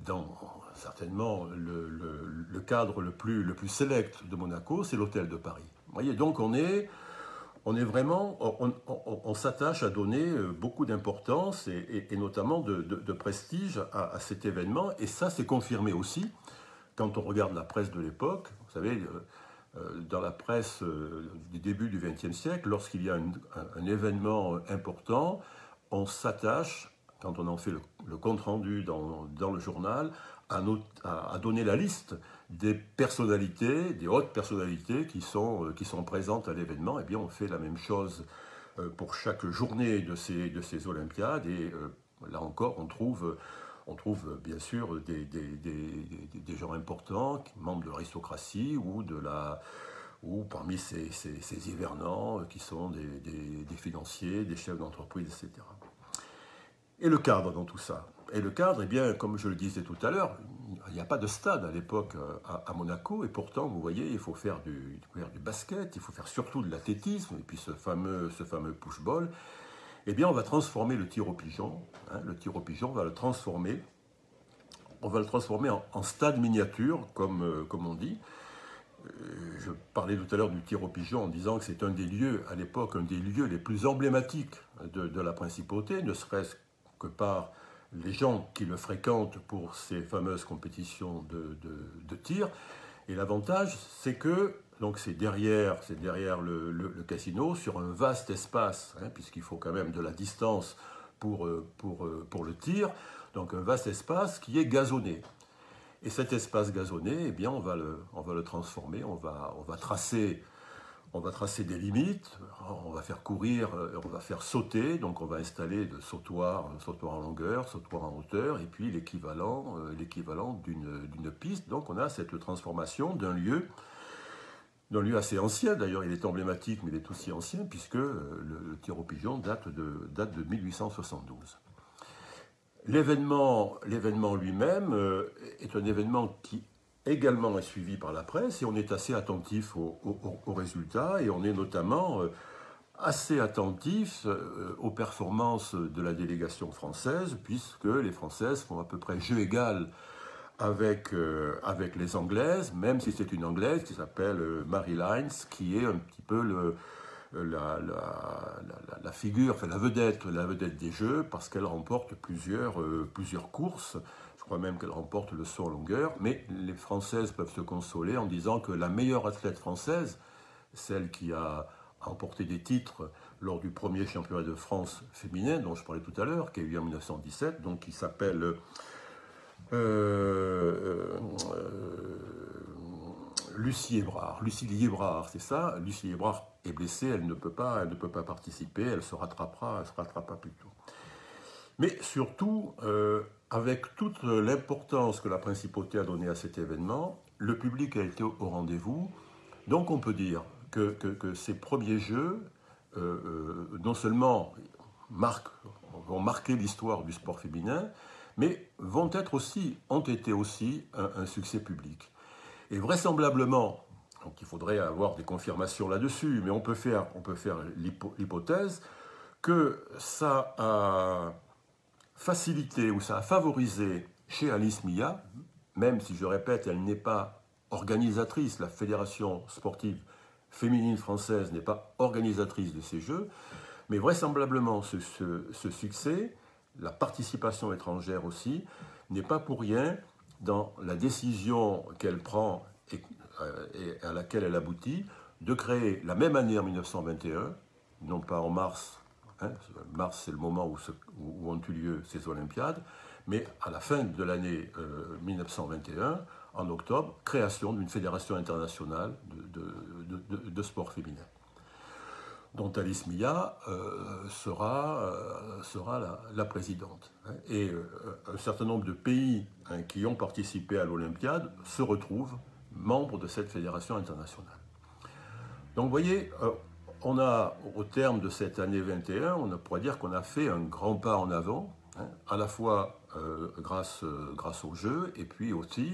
dans certainement le cadre le plus sélect de Monaco, c'est l'Hôtel de Paris. Vous voyez, donc on s'attache à donner beaucoup d'importance et notamment de prestige à cet événement, et ça c'est confirmé aussi quand on regarde la presse de l'époque. Vous savez, dans la presse du début du XXe siècle, lorsqu'il y a un événement important, on s'attache, quand on en fait le compte-rendu dans le journal, à donner la liste des personnalités, des hautes personnalités qui sont présentes à l'événement. Eh bien, on fait la même chose pour chaque journée de ces Olympiades, et là encore, on trouve bien sûr des gens importants, membres de l'aristocratie ou parmi ces hivernants qui sont des financiers, des chefs d'entreprise, etc. Et le cadre dans tout ça. Et le cadre, eh bien, comme je le disais tout à l'heure, il n'y a pas de stade à l'époque à Monaco, et pourtant, vous voyez, il faut faire du basket, il faut faire surtout de l'athlétisme, et puis ce fameux push-ball. Eh bien, on va transformer le tir au pigeon. Le tir au pigeon, on va le transformer en stade miniature, comme on dit. Je parlais tout à l'heure du tir au pigeon en disant que c'est un des lieux, à l'époque, un des lieux les plus emblématiques de la principauté, ne serait-ce que par les gens qui le fréquentent pour ces fameuses compétitions de tir. Et l'avantage, c'est que donc c'est derrière le casino, sur un vaste espace, puisqu'il faut quand même de la distance pour le tir, donc un vaste espace qui est gazonné. Et cet espace gazonné, eh bien, on va le transformer, on va tracer des limites, on va faire courir, on va faire sauter, donc on va installer de sautoirs en longueur, sautoirs en hauteur, et puis l'équivalent d'une piste. Donc on a cette transformation d'un lieu d'un lieu assez ancien d'ailleurs, il est emblématique, mais il est aussi ancien, puisque le tir au pigeon date de 1872. L'événement lui-même est un événement qui également est suivi par la presse, et on est assez attentif aux résultats, et on est notamment assez attentif aux performances de la délégation française, puisque les Françaises font à peu près jeu égal avec les Anglaises, même si c'est une Anglaise qui s'appelle Mary Lines, qui est un petit peu la figure, enfin la vedette des Jeux, parce qu'elle remporte plusieurs courses. Je crois même qu'elle remporte le saut en longueur, mais les Françaises peuvent se consoler en disant que la meilleure athlète française, celle qui a remporté des titres lors du premier championnat de France féminin, dont je parlais tout à l'heure, qui a eu lieu en 1917, donc qui s'appelle Lucie Liébrard, c'est ça. Lucie Liébrard est blessée, elle ne peut pas participer, elle se rattrapera plus tôt. Mais surtout, avec toute l'importance que la principauté a donnée à cet événement, le public a été au rendez-vous. Donc on peut dire que ces premiers Jeux, non seulement vont marquer l'histoire du sport féminin, mais ont été aussi un succès public. Et vraisemblablement, donc il faudrait avoir des confirmations là-dessus, mais on peut faire l'hypothèse que ça a facilité ou ça a favorisé chez Alice Mia, même si je répète, elle n'est pas organisatrice, la Fédération sportive féminine française n'est pas organisatrice de ces Jeux, mais vraisemblablement ce succès, la participation étrangère aussi, n'est pas pour rien dans la décision qu'elle prend et à laquelle elle aboutit, de créer la même année en 1921, non pas en mars, mars c'est le moment où ont eu lieu ces Olympiades, mais à la fin de l'année 1921, en octobre, création d'une fédération internationale de sport féminin, dont Alice Mia sera la présidente. Et un certain nombre de pays qui ont participé à l'Olympiade se retrouvent membres de cette fédération internationale. Donc vous voyez, on a, au terme de cette année 21, on pourrait dire qu'on a fait un grand pas en avant, à la fois grâce aux Jeux, et puis aussi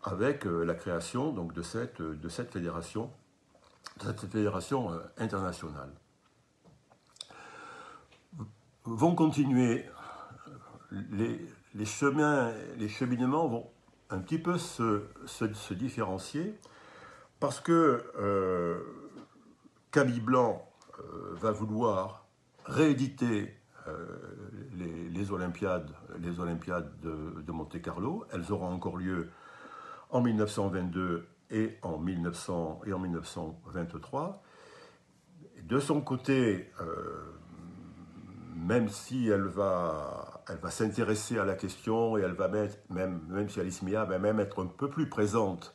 avec la création donc, de cette fédération internationale. Vont continuer, les cheminements vont un petit peu se différencier, parce que Camille Blanc va vouloir rééditer les Olympiades de Monte-Carlo. Elles auront encore lieu en 1922 et en 1923. De son côté, même si elle va s'intéresser à la question, et elle va même si Alice Mia va même être un peu plus présente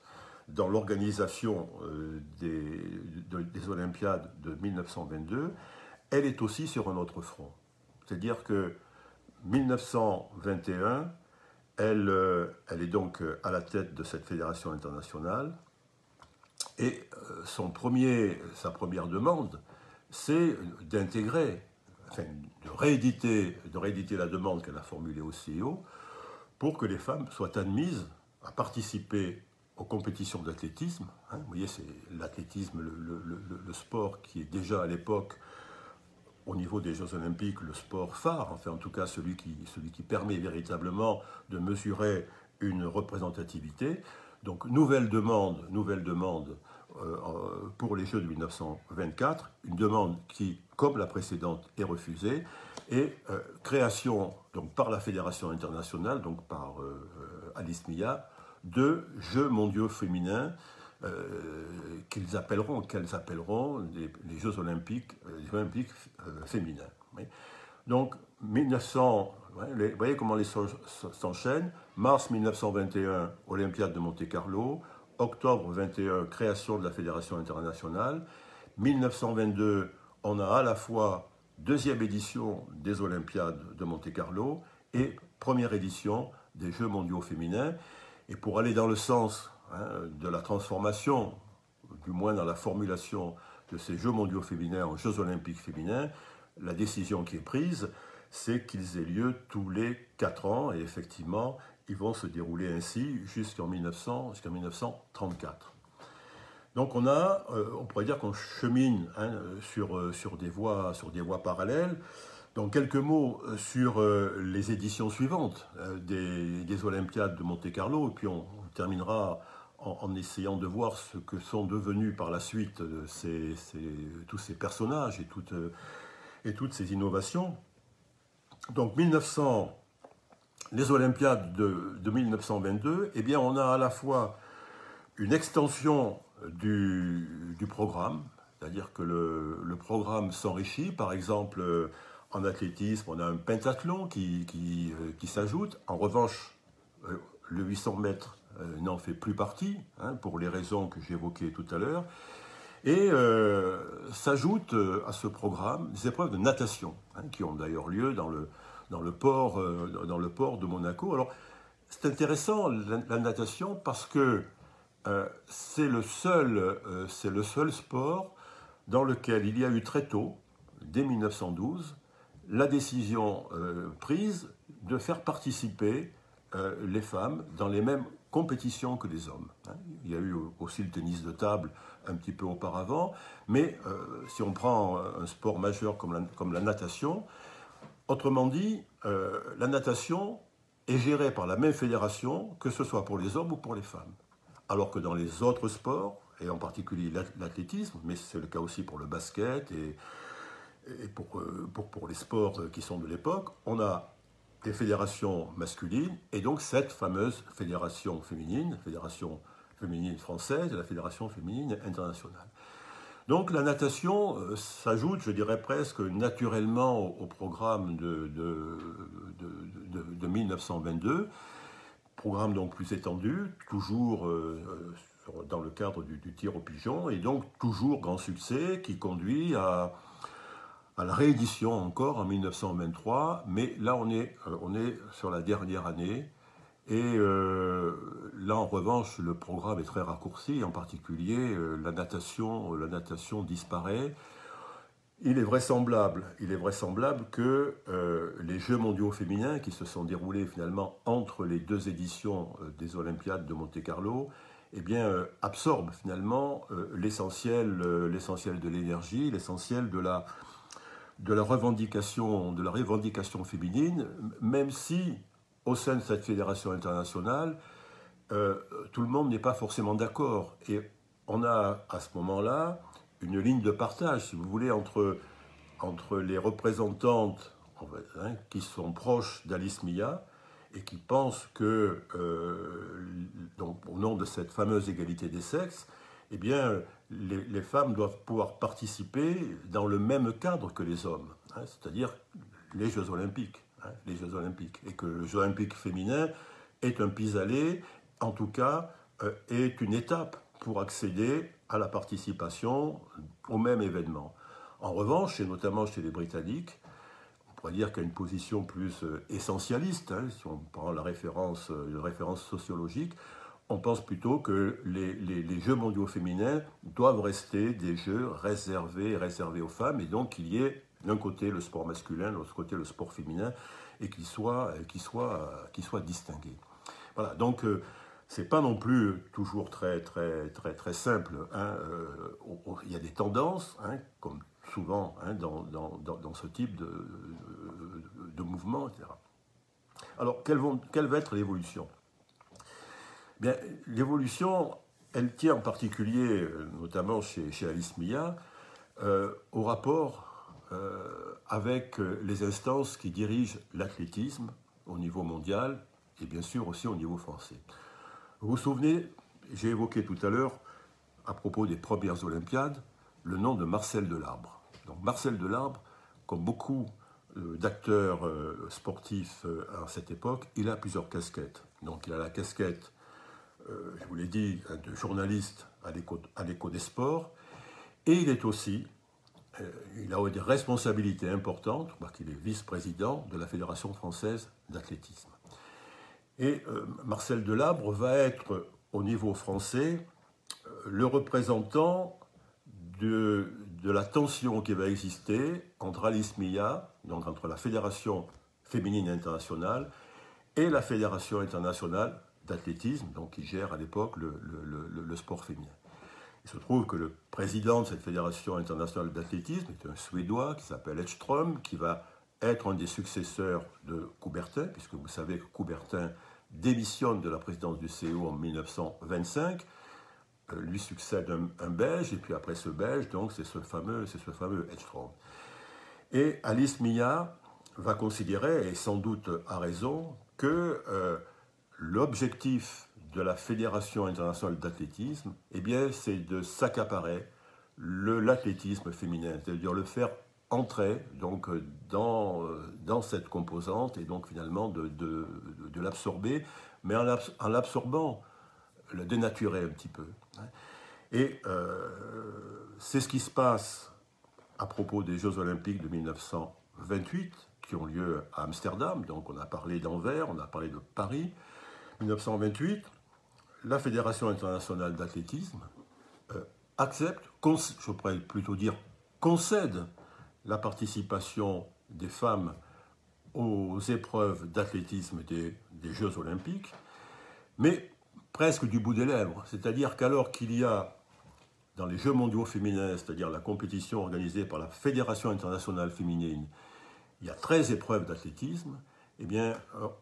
dans l'organisation des Olympiades de 1922, elle est aussi sur un autre front. C'est-à-dire que 1921, elle est donc à la tête de cette fédération internationale, et sa première demande, c'est d'intégrer, enfin, de rééditer la demande qu'elle a formulée au CIO pour que les femmes soient admises à participer aux compétitions d'athlétisme. Vous voyez, c'est l'athlétisme, le sport qui est déjà à l'époque, au niveau des Jeux Olympiques, le sport phare, enfin en tout cas celui qui permet véritablement de mesurer une représentativité. Donc nouvelle demande pour les Jeux de 1924, une demande qui, comme la précédente, est refusée, et création donc, par la Fédération internationale, donc par Alice Mia, de Jeux mondiaux féminins qu'elles appelleront les Jeux olympiques, féminins. Oui. Donc, 1900, vous voyez comment les choses s'enchaînent. Mars 1921, Olympiade de Monte-Carlo. Octobre 21, création de la Fédération internationale. 1922, on a à la fois deuxième édition des Olympiades de Monte-Carlo et première édition des Jeux mondiaux féminins. Et pour aller dans le sens de la transformation du moins dans la formulation de ces Jeux mondiaux féminins en Jeux olympiques féminins, la décision qui est prise, c'est qu'ils aient lieu tous les 4 ans, et effectivement, ils vont se dérouler ainsi jusqu'en 1934. Donc on pourrait dire qu'on chemine sur des voies parallèles. Donc quelques mots sur les éditions suivantes des Olympiades de Monte-Carlo, et puis on terminera en essayant de voir ce que sont devenus par la suite tous ces personnages et toutes ces innovations. Donc les Olympiades de 1922, eh bien on a à la fois une extension du programme, c'est-à-dire que le programme s'enrichit. Par exemple, en athlétisme, on a un pentathlon qui s'ajoute. En revanche, le 800 mètres n'en fait plus partie, pour les raisons que j'évoquais tout à l'heure. Et s'ajoutent à ce programme des épreuves de natation, qui ont d'ailleurs lieu dans le port de Monaco. Alors, c'est intéressant, la natation, parce que c'est le seul sport dans lequel il y a eu très tôt, dès 1912, la décision prise de faire participer les femmes dans les mêmes compétitions que les hommes. Il y a eu aussi le tennis de table un petit peu auparavant, mais si on prend un sport majeur comme la natation, autrement dit, la natation est gérée par la même fédération, que ce soit pour les hommes ou pour les femmes. Alors que dans les autres sports, et en particulier l'athlétisme, mais c'est le cas aussi pour le basket et pour les sports qui sont de l'époque, on a des fédérations masculines et donc cette fameuse fédération féminine française et la fédération féminine internationale. Donc la natation s'ajoute, je dirais presque naturellement au programme de 1922, programme donc plus étendu, toujours dans le cadre du tir au pigeon, et donc toujours grand succès qui conduit à la réédition encore en 1923, mais là on est sur la dernière année, et là en revanche le programme est très raccourci, en particulier la natation disparaît. Il est vraisemblable que les Jeux mondiaux féminins qui se sont déroulés finalement entre les deux éditions des Olympiades de Monte-Carlo, eh bien, absorbent finalement l'essentiel de l'énergie, l'essentiel de la revendication féminine, même si au sein de cette fédération internationale, tout le monde n'est pas forcément d'accord. Et on a à ce moment-là une ligne de partage, si vous voulez, entre les représentantes qui sont proches d'Alice Mia et qui pensent que, donc, au nom de cette fameuse égalité des sexes, eh bien, les femmes doivent pouvoir participer dans le même cadre que les hommes, c'est-à-dire les Jeux Olympiques, et que le Jeux Olympique féminin est un pis-aller, en tout cas, est une étape pour accéder à la participation au même événement. En revanche, et notamment chez les Britanniques, on pourrait dire qu'il y a une position plus essentialiste, si on prend la référence sociologique, on pense plutôt que les Jeux mondiaux féminins doivent rester des jeux réservés aux femmes, et donc qu'il y ait d'un côté le sport masculin, de l'autre côté le sport féminin, et qu'ils soient distingués. Voilà, donc c'est pas non plus toujours très simple. Il y a des tendances, comme souvent dans ce type de mouvement, etc. Alors, quelle va être l'évolution ? Bien, l'évolution, elle tient en particulier, notamment chez Alice Mia, au rapport avec les instances qui dirigent l'athlétisme au niveau mondial et bien sûr aussi au niveau français. Vous vous souvenez, j'ai évoqué tout à l'heure, à propos des premières Olympiades, le nom de Marcel Delarbre. Donc Marcel Delarbre, comme beaucoup d'acteurs sportifs à cette époque, il a plusieurs casquettes. Donc il a la casquette, je vous l'ai dit, de journaliste à l'Écho des sports, et il est aussi, il a des responsabilités importantes, parce qu'il est vice-président de la Fédération française d'athlétisme. Et Marcel Delarbre va être, au niveau français, le représentant de la tension qui va exister entre Alice Milla, donc entre la Fédération féminine internationale, et la Fédération internationale d'athlétisme, donc qui gère à l'époque le sport féminin. Il se trouve que le président de cette Fédération internationale d'athlétisme est un Suédois qui s'appelle Edström, qui va être un des successeurs de Coubertin, puisque vous savez que Coubertin démissionne de la présidence du CO en 1925. Lui succède un Belge, et puis après ce Belge, donc c'est ce fameux Edström. Et Alice Milla va considérer, et sans doute à raison, que l'objectif de la Fédération internationale d'athlétisme, eh bien, c'est de s'accaparer l'athlétisme féminin, c'est-à-dire le faire entrer donc, dans cette composante et donc finalement de l'absorber, mais en l'absorbant, le dénaturer un petit peu. Et c'est ce qui se passe à propos des Jeux Olympiques de 1928, qui ont lieu à Amsterdam. Donc on a parlé d'Anvers, on a parlé de Paris. 1928, la Fédération internationale d'athlétisme accepte, je pourrais plutôt dire concède la participation des femmes aux épreuves d'athlétisme des Jeux Olympiques, mais presque du bout des lèvres. C'est-à-dire qu'alors qu'il y a dans les Jeux mondiaux féminins, c'est-à-dire la compétition organisée par la Fédération internationale féminine, il y a 13 épreuves d'athlétisme, eh bien,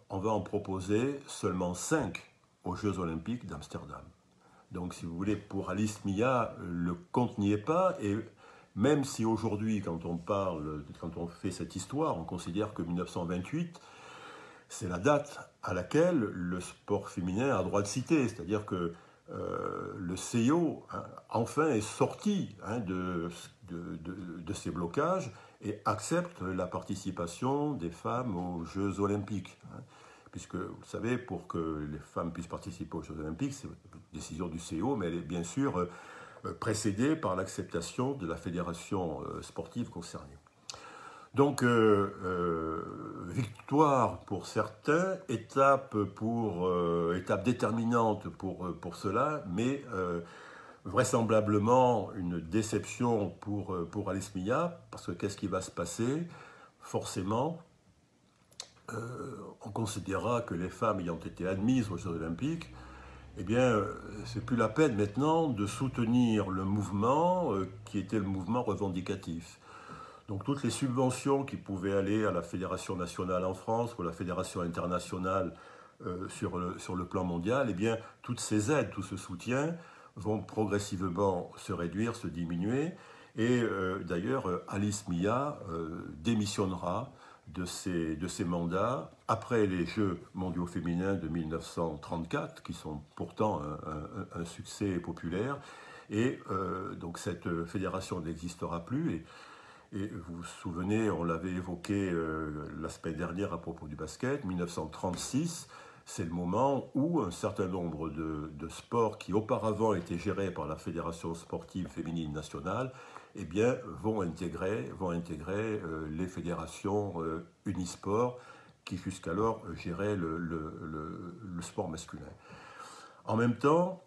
on va en proposer seulement 5 aux Jeux Olympiques d'Amsterdam. Donc, si vous voulez, pour Alice Milla, le compte n'y est pas, et même si aujourd'hui, quand on fait cette histoire, on considère que 1928, c'est la date à laquelle le sport féminin a droit de citer, c'est-à-dire que le CIO, enfin, est sorti de ces blocages et accepte la participation des femmes aux Jeux Olympiques. Puisque, vous savez, pour que les femmes puissent participer aux Jeux Olympiques, c'est une décision du CIO, mais elle est bien sûr précédée par l'acceptation de la fédération sportive concernée. Donc, victoire pour certains, étape déterminante pour cela, mais vraisemblablement une déception pour Alice Milla, parce que qu'est-ce qui va se passer? Forcément, on considérera que les femmes ayant été admises aux Jeux Olympiques, eh bien, c'est plus la peine maintenant de soutenir le mouvement qui était le mouvement revendicatif. Donc toutes les subventions qui pouvaient aller à la Fédération nationale en France ou à la Fédération internationale sur le plan mondial, eh bien, toutes ces aides, tout ce soutien vont progressivement se réduire, se diminuer. Et d'ailleurs, Alice Milla démissionnera de ses mandats après les Jeux mondiaux féminins de 1934, qui sont pourtant un succès populaire. Et donc cette fédération n'existera plus. Et vous vous souvenez, on l'avait évoqué la semaine dernière à propos du basket, 1936, c'est le moment où un certain nombre de sports qui auparavant étaient gérés par la Fédération sportive féminine nationale, eh bien, vont intégrer les fédérations unisport qui jusqu'alors géraient le sport masculin. En même temps,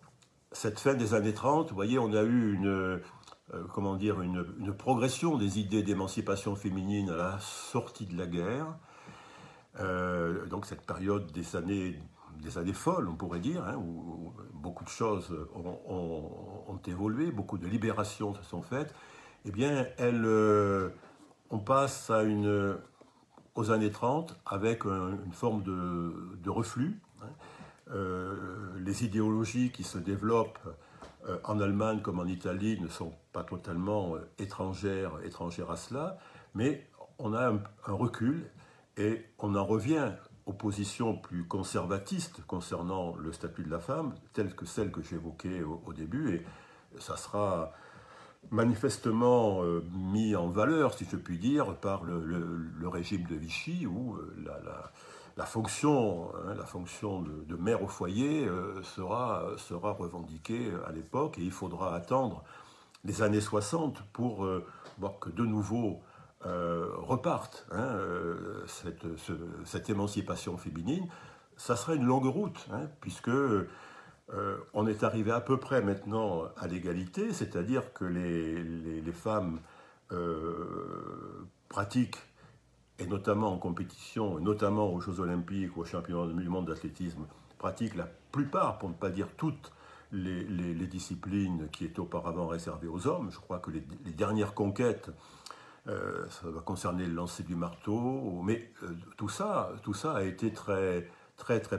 cette fin des années 30, vous voyez, on a eu une progression des idées d'émancipation féminine à la sortie de la guerre. Donc cette période des années folles, on pourrait dire, où beaucoup de choses ont évolué, beaucoup de libérations se sont faites. Eh bien, on passe aux années 30 avec une forme de reflux. Les idéologies qui se développent en Allemagne comme en Italie ne sont pas totalement étrangères à cela, mais on a un recul et on en revient aux positions plus conservatistes concernant le statut de la femme, telles que celles que j'évoquais au début, et ça sera manifestement mis en valeur, si je puis dire, par le régime de Vichy, où la fonction de mère au foyer sera revendiquée à l'époque, et il faudra attendre les années 60 pour voir que de nouveau reparte cette émancipation féminine. Ça sera une longue route, puisque On est arrivé à peu près maintenant à l'égalité, c'est-à-dire que les femmes pratiquent, et notamment en compétition, et notamment aux Jeux Olympiques ou aux Championnats du monde d'athlétisme, pratiquent la plupart, pour ne pas dire toutes, les disciplines qui étaient auparavant réservées aux hommes. Je crois que les dernières conquêtes, ça va concerner le lancer du marteau, mais tout ça a été très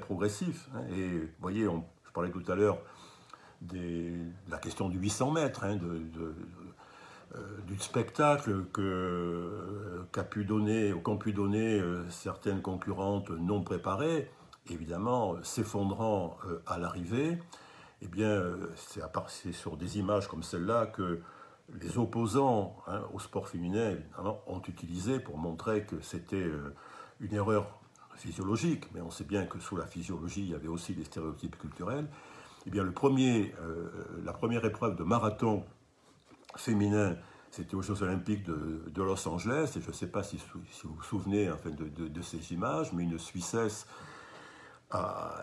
progressif. Hein. Et vous voyez, je parlais tout à l'heure de la question du 800 mètres, hein, du spectacle qu'ont pu donner certaines concurrentes non préparées, évidemment s'effondrant à l'arrivée. Eh bien, c'est sur des images comme celle-là que les opposants au sport féminin évidemment, ont utilisé pour montrer que c'était une erreur physiologique, mais on sait bien que sous la physiologie, il y avait aussi des stéréotypes culturels. Eh bien, la première épreuve de marathon féminin, c'était aux Jeux Olympiques de Los Angeles, et je ne sais pas si vous vous souvenez enfin, de ces images, mais une Suissesse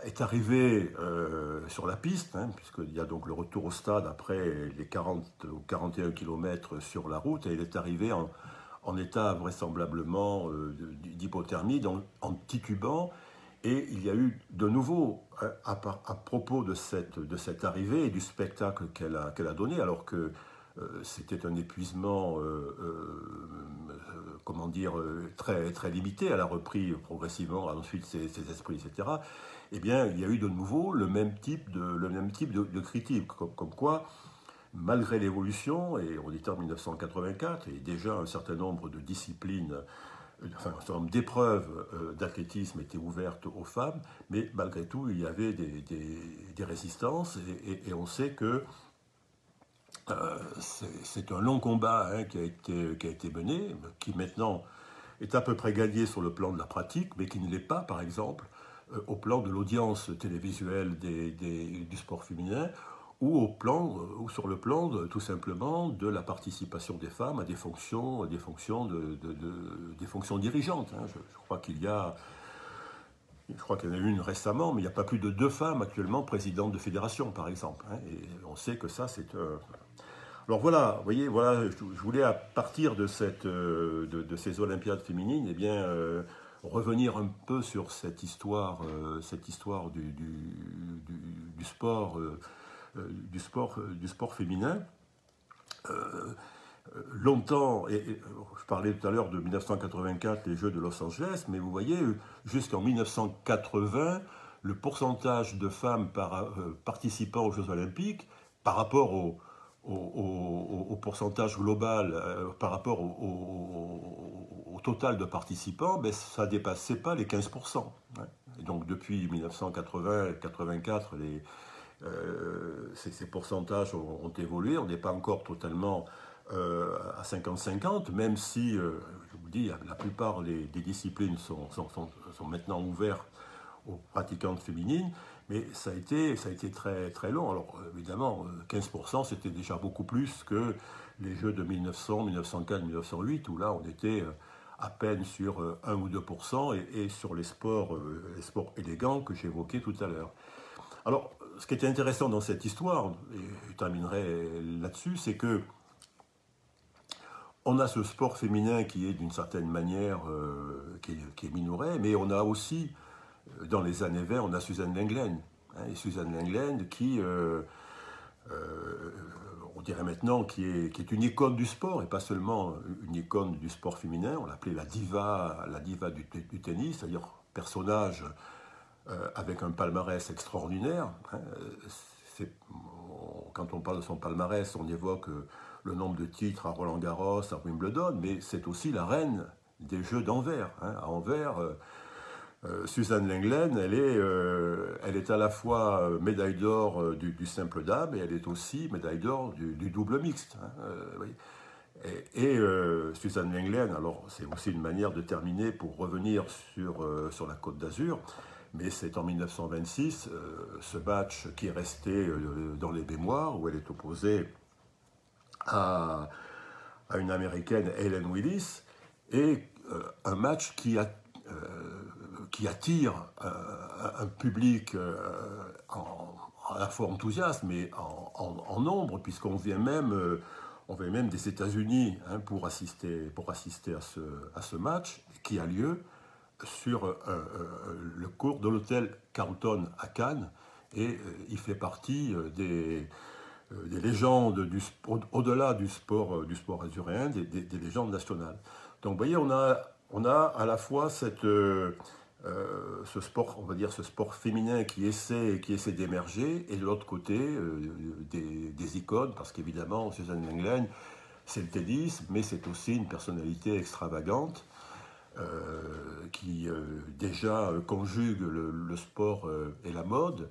est arrivée sur la piste, hein, puisqu'il y a donc le retour au stade après les 40 ou 41 km sur la route, et elle est arrivée en état vraisemblablement d'hypothermie, donc en titubant, et il y a eu de nouveau, à propos de cette arrivée et du spectacle qu'elle a donné, alors que c'était un épuisement, comment dire, très limité. Elle a repris progressivement ensuite ses esprits, etc. Eh bien, il y a eu de nouveau le même type de critique, comme quoi, malgré l'évolution, et on était en 1984, et déjà un certain nombre de disciplines, enfin un certain nombre d'épreuves d'athlétisme étaient ouvertes aux femmes, mais malgré tout, il y avait des résistances, et on sait que c'est un long combat qui a été mené, qui maintenant est à peu près gagné sur le plan de la pratique, mais qui ne l'est pas, par exemple, au plan de l'audience télévisuelle du sport féminin, ou sur le plan tout simplement de la participation des femmes à des fonctions dirigeantes. Hein. Je crois qu'il y en a une récemment, mais il n'y a pas plus de 2 femmes actuellement présidentes de fédération, par exemple. Hein. Et on sait que ça, c'est... Alors voilà, vous voyez, voilà, je voulais à partir de ces Olympiades féminines, eh bien, revenir un peu sur cette histoire du sport, du sport féminin. Longtemps, et je parlais tout à l'heure de 1984, les Jeux de Los Angeles, mais vous voyez, jusqu'en 1980, le pourcentage de femmes participant aux Jeux Olympiques par rapport au pourcentage global, par rapport au total de participants, ben, ça ne dépassait pas les 15%. Hein. Et donc depuis 1980-84, ces pourcentages ont évolué. On n'est pas encore totalement à 50-50, même si, je vous dis, la plupart des disciplines sont maintenant ouvertes aux pratiquantes féminines. Mais ça a été très long. Alors évidemment, 15%, c'était déjà beaucoup plus que les Jeux de 1900, 1904, 1908, où là, on était à peine sur 1 ou 2%, et sur les sports élégants que j'évoquais tout à l'heure. Alors, ce qui était intéressant dans cette histoire, et je terminerai là-dessus, c'est que on a ce sport féminin qui est d'une certaine manière qui est minoré, mais on a aussi, dans les années 20, on a Suzanne Lenglen. Hein, et Suzanne Lenglen qui, on dirait maintenant, qui est une icône du sport, et pas seulement une icône du sport féminin. On l'appelait la diva du tennis, c'est-à-dire personnage avec un palmarès extraordinaire. Hein. Quand on parle de son palmarès, on évoque le nombre de titres à Roland-Garros, à Wimbledon, mais c'est aussi la reine des Jeux d'Anvers. Hein. À Anvers, Suzanne Lenglen, elle est à la fois médaille d'or du simple dame, et elle est aussi médaille d'or du double mixte. Hein. Oui. Et Suzanne Lenglen, alors c'est aussi une manière de terminer pour revenir sur la Côte d'Azur, mais c'est en 1926, ce match qui est resté dans les mémoires, où elle est opposée à une Américaine, Helen Willis, et un match qui attire un public en à la fois enthousiastes, mais en nombre, puisqu'on vient même, on vient même des États-Unis hein, pour assister à ce match qui a lieu sur le cours de l'hôtel Carlton à Cannes, et il fait partie des légendes au-delà du sport azuréen, des légendes nationales. Donc vous voyez, on a à la fois ce sport, on va dire ce sport féminin qui essaie d'émerger, et de l'autre côté des icônes, parce qu'évidemment Suzanne Lenglen, c'est le tennis, mais c'est aussi une personnalité extravagante qui déjà conjugue le sport et la mode.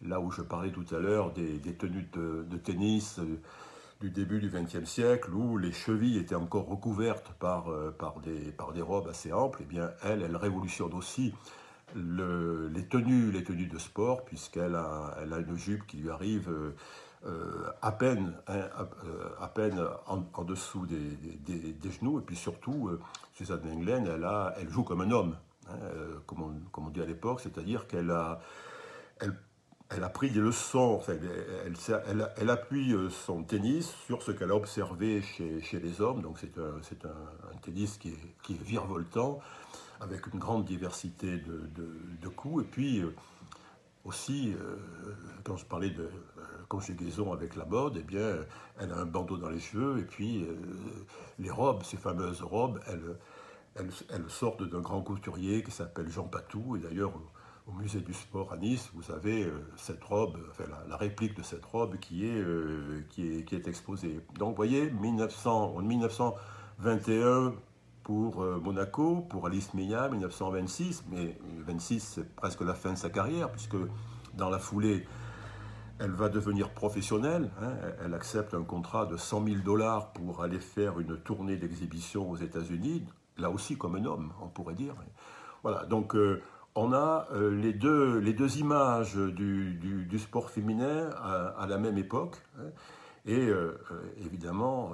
Là où je parlais tout à l'heure des tenues de tennis du début du XXe siècle, où les chevilles étaient encore recouvertes par des robes assez amples, eh bien elle révolutionne aussi les tenues de sport, puisqu'elle a une jupe qui lui arrive à peine en dessous des genoux, et puis surtout, Suzanne Lenglen, elle joue comme un homme, hein, comme on dit à l'époque, c'est-à-dire elle a pris des leçons, enfin, elle appuie son tennis sur ce qu'elle a observé chez les hommes, donc c'est un tennis qui est virevoltant, avec une grande diversité de coups, et puis aussi, quand je parlais de conjugaison avec la mode, eh bien, elle a un bandeau dans les cheveux, et puis les robes, ces fameuses robes, elles sortent d'un grand couturier qui s'appelle Jean Patou, et d'ailleurs, au musée du sport à Nice, vous avez cette robe, enfin, la réplique de cette robe qui est exposée. Donc vous voyez, 1921 pour Monaco, pour Alice Meillat, 1926, mais 26 c'est presque la fin de sa carrière, puisque dans la foulée, elle va devenir professionnelle, hein, elle accepte un contrat de 100 000 $ pour aller faire une tournée d'exhibition aux États-Unis, là aussi comme un homme, on pourrait dire. Voilà, donc on a les deux images du sport féminin à la même époque, hein, et évidemment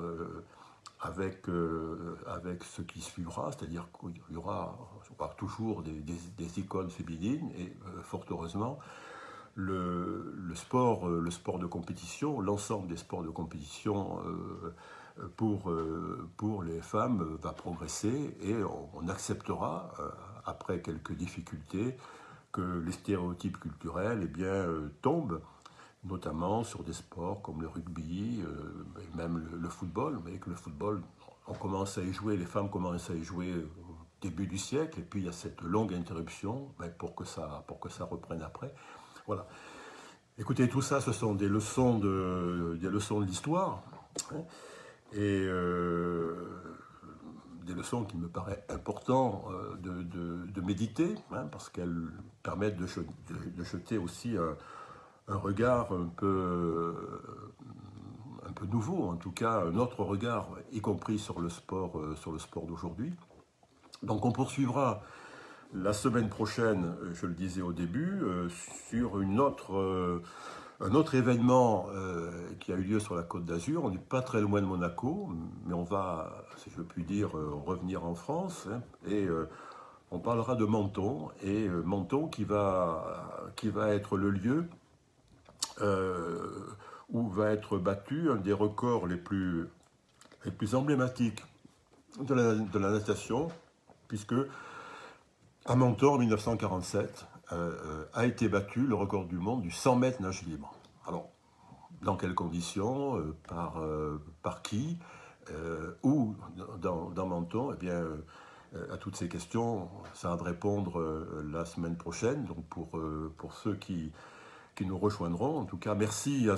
avec ce qui suivra, c'est-à-dire qu'il y aura toujours des icônes féminines, et fort heureusement, le sport de compétition, l'ensemble des sports de compétition pour les femmes va progresser, et on acceptera, après quelques difficultés, que les stéréotypes culturels eh bien, tombent, notamment sur des sports comme le rugby, et même le football. Mais que le football, on commence à y jouer, les femmes commencent à y jouer au début du siècle, et puis il y a cette longue interruption pour que ça reprenne après. Voilà. Écoutez, tout ça, ce sont des leçons de l'histoire, hein, et des leçons qui me paraissent importantes de méditer, hein, parce qu'elles permettent de jeter aussi un regard un peu nouveau, en tout cas un autre regard, y compris sur le sport d'aujourd'hui. Donc on poursuivra la semaine prochaine, je le disais au début, sur un autre événement qui a eu lieu sur la Côte d'Azur. On n'est pas très loin de Monaco, mais on va, si je puis dire, revenir en France, hein, et on parlera de Menton, et Menton qui va être le lieu où va être battu un des records les plus emblématiques de la natation, puisque à Menton, en 1947, a été battu le record du monde du 100 mètres nage libre. Alors, dans quelles conditions, par qui, où dans Menton? Eh bien, à toutes ces questions, ça va de répondre la semaine prochaine. Donc, pour ceux qui nous rejoindront, en tout cas, merci à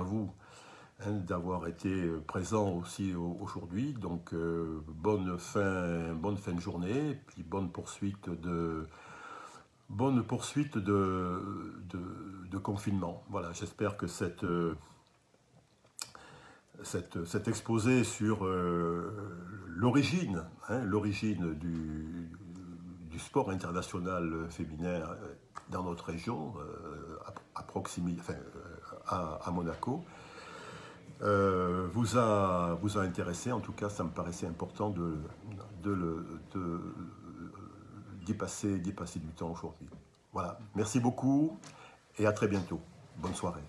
vous, hein, d'avoir été présents aussi aujourd'hui. Donc, bonne fin de journée, puis bonne poursuite de confinement. Voilà, j'espère que cet exposé sur l'origine du sport international féminin dans notre région, à proximité, enfin, à Monaco, vous a intéressé. En tout cas, ça me paraissait important d'y passer du temps aujourd'hui. Voilà, merci beaucoup, et à très bientôt. Bonne soirée.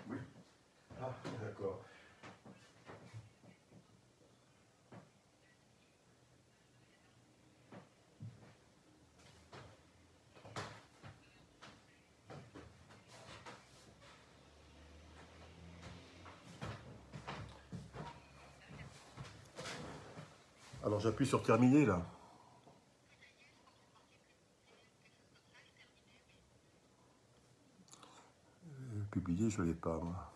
Oui. Ah, d'accord. Alors j'appuie sur terminer là. Publier, je ne l'ai pas moi.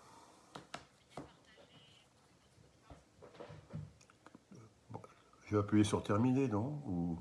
Bon, je vais appuyer sur terminer, non? Ou...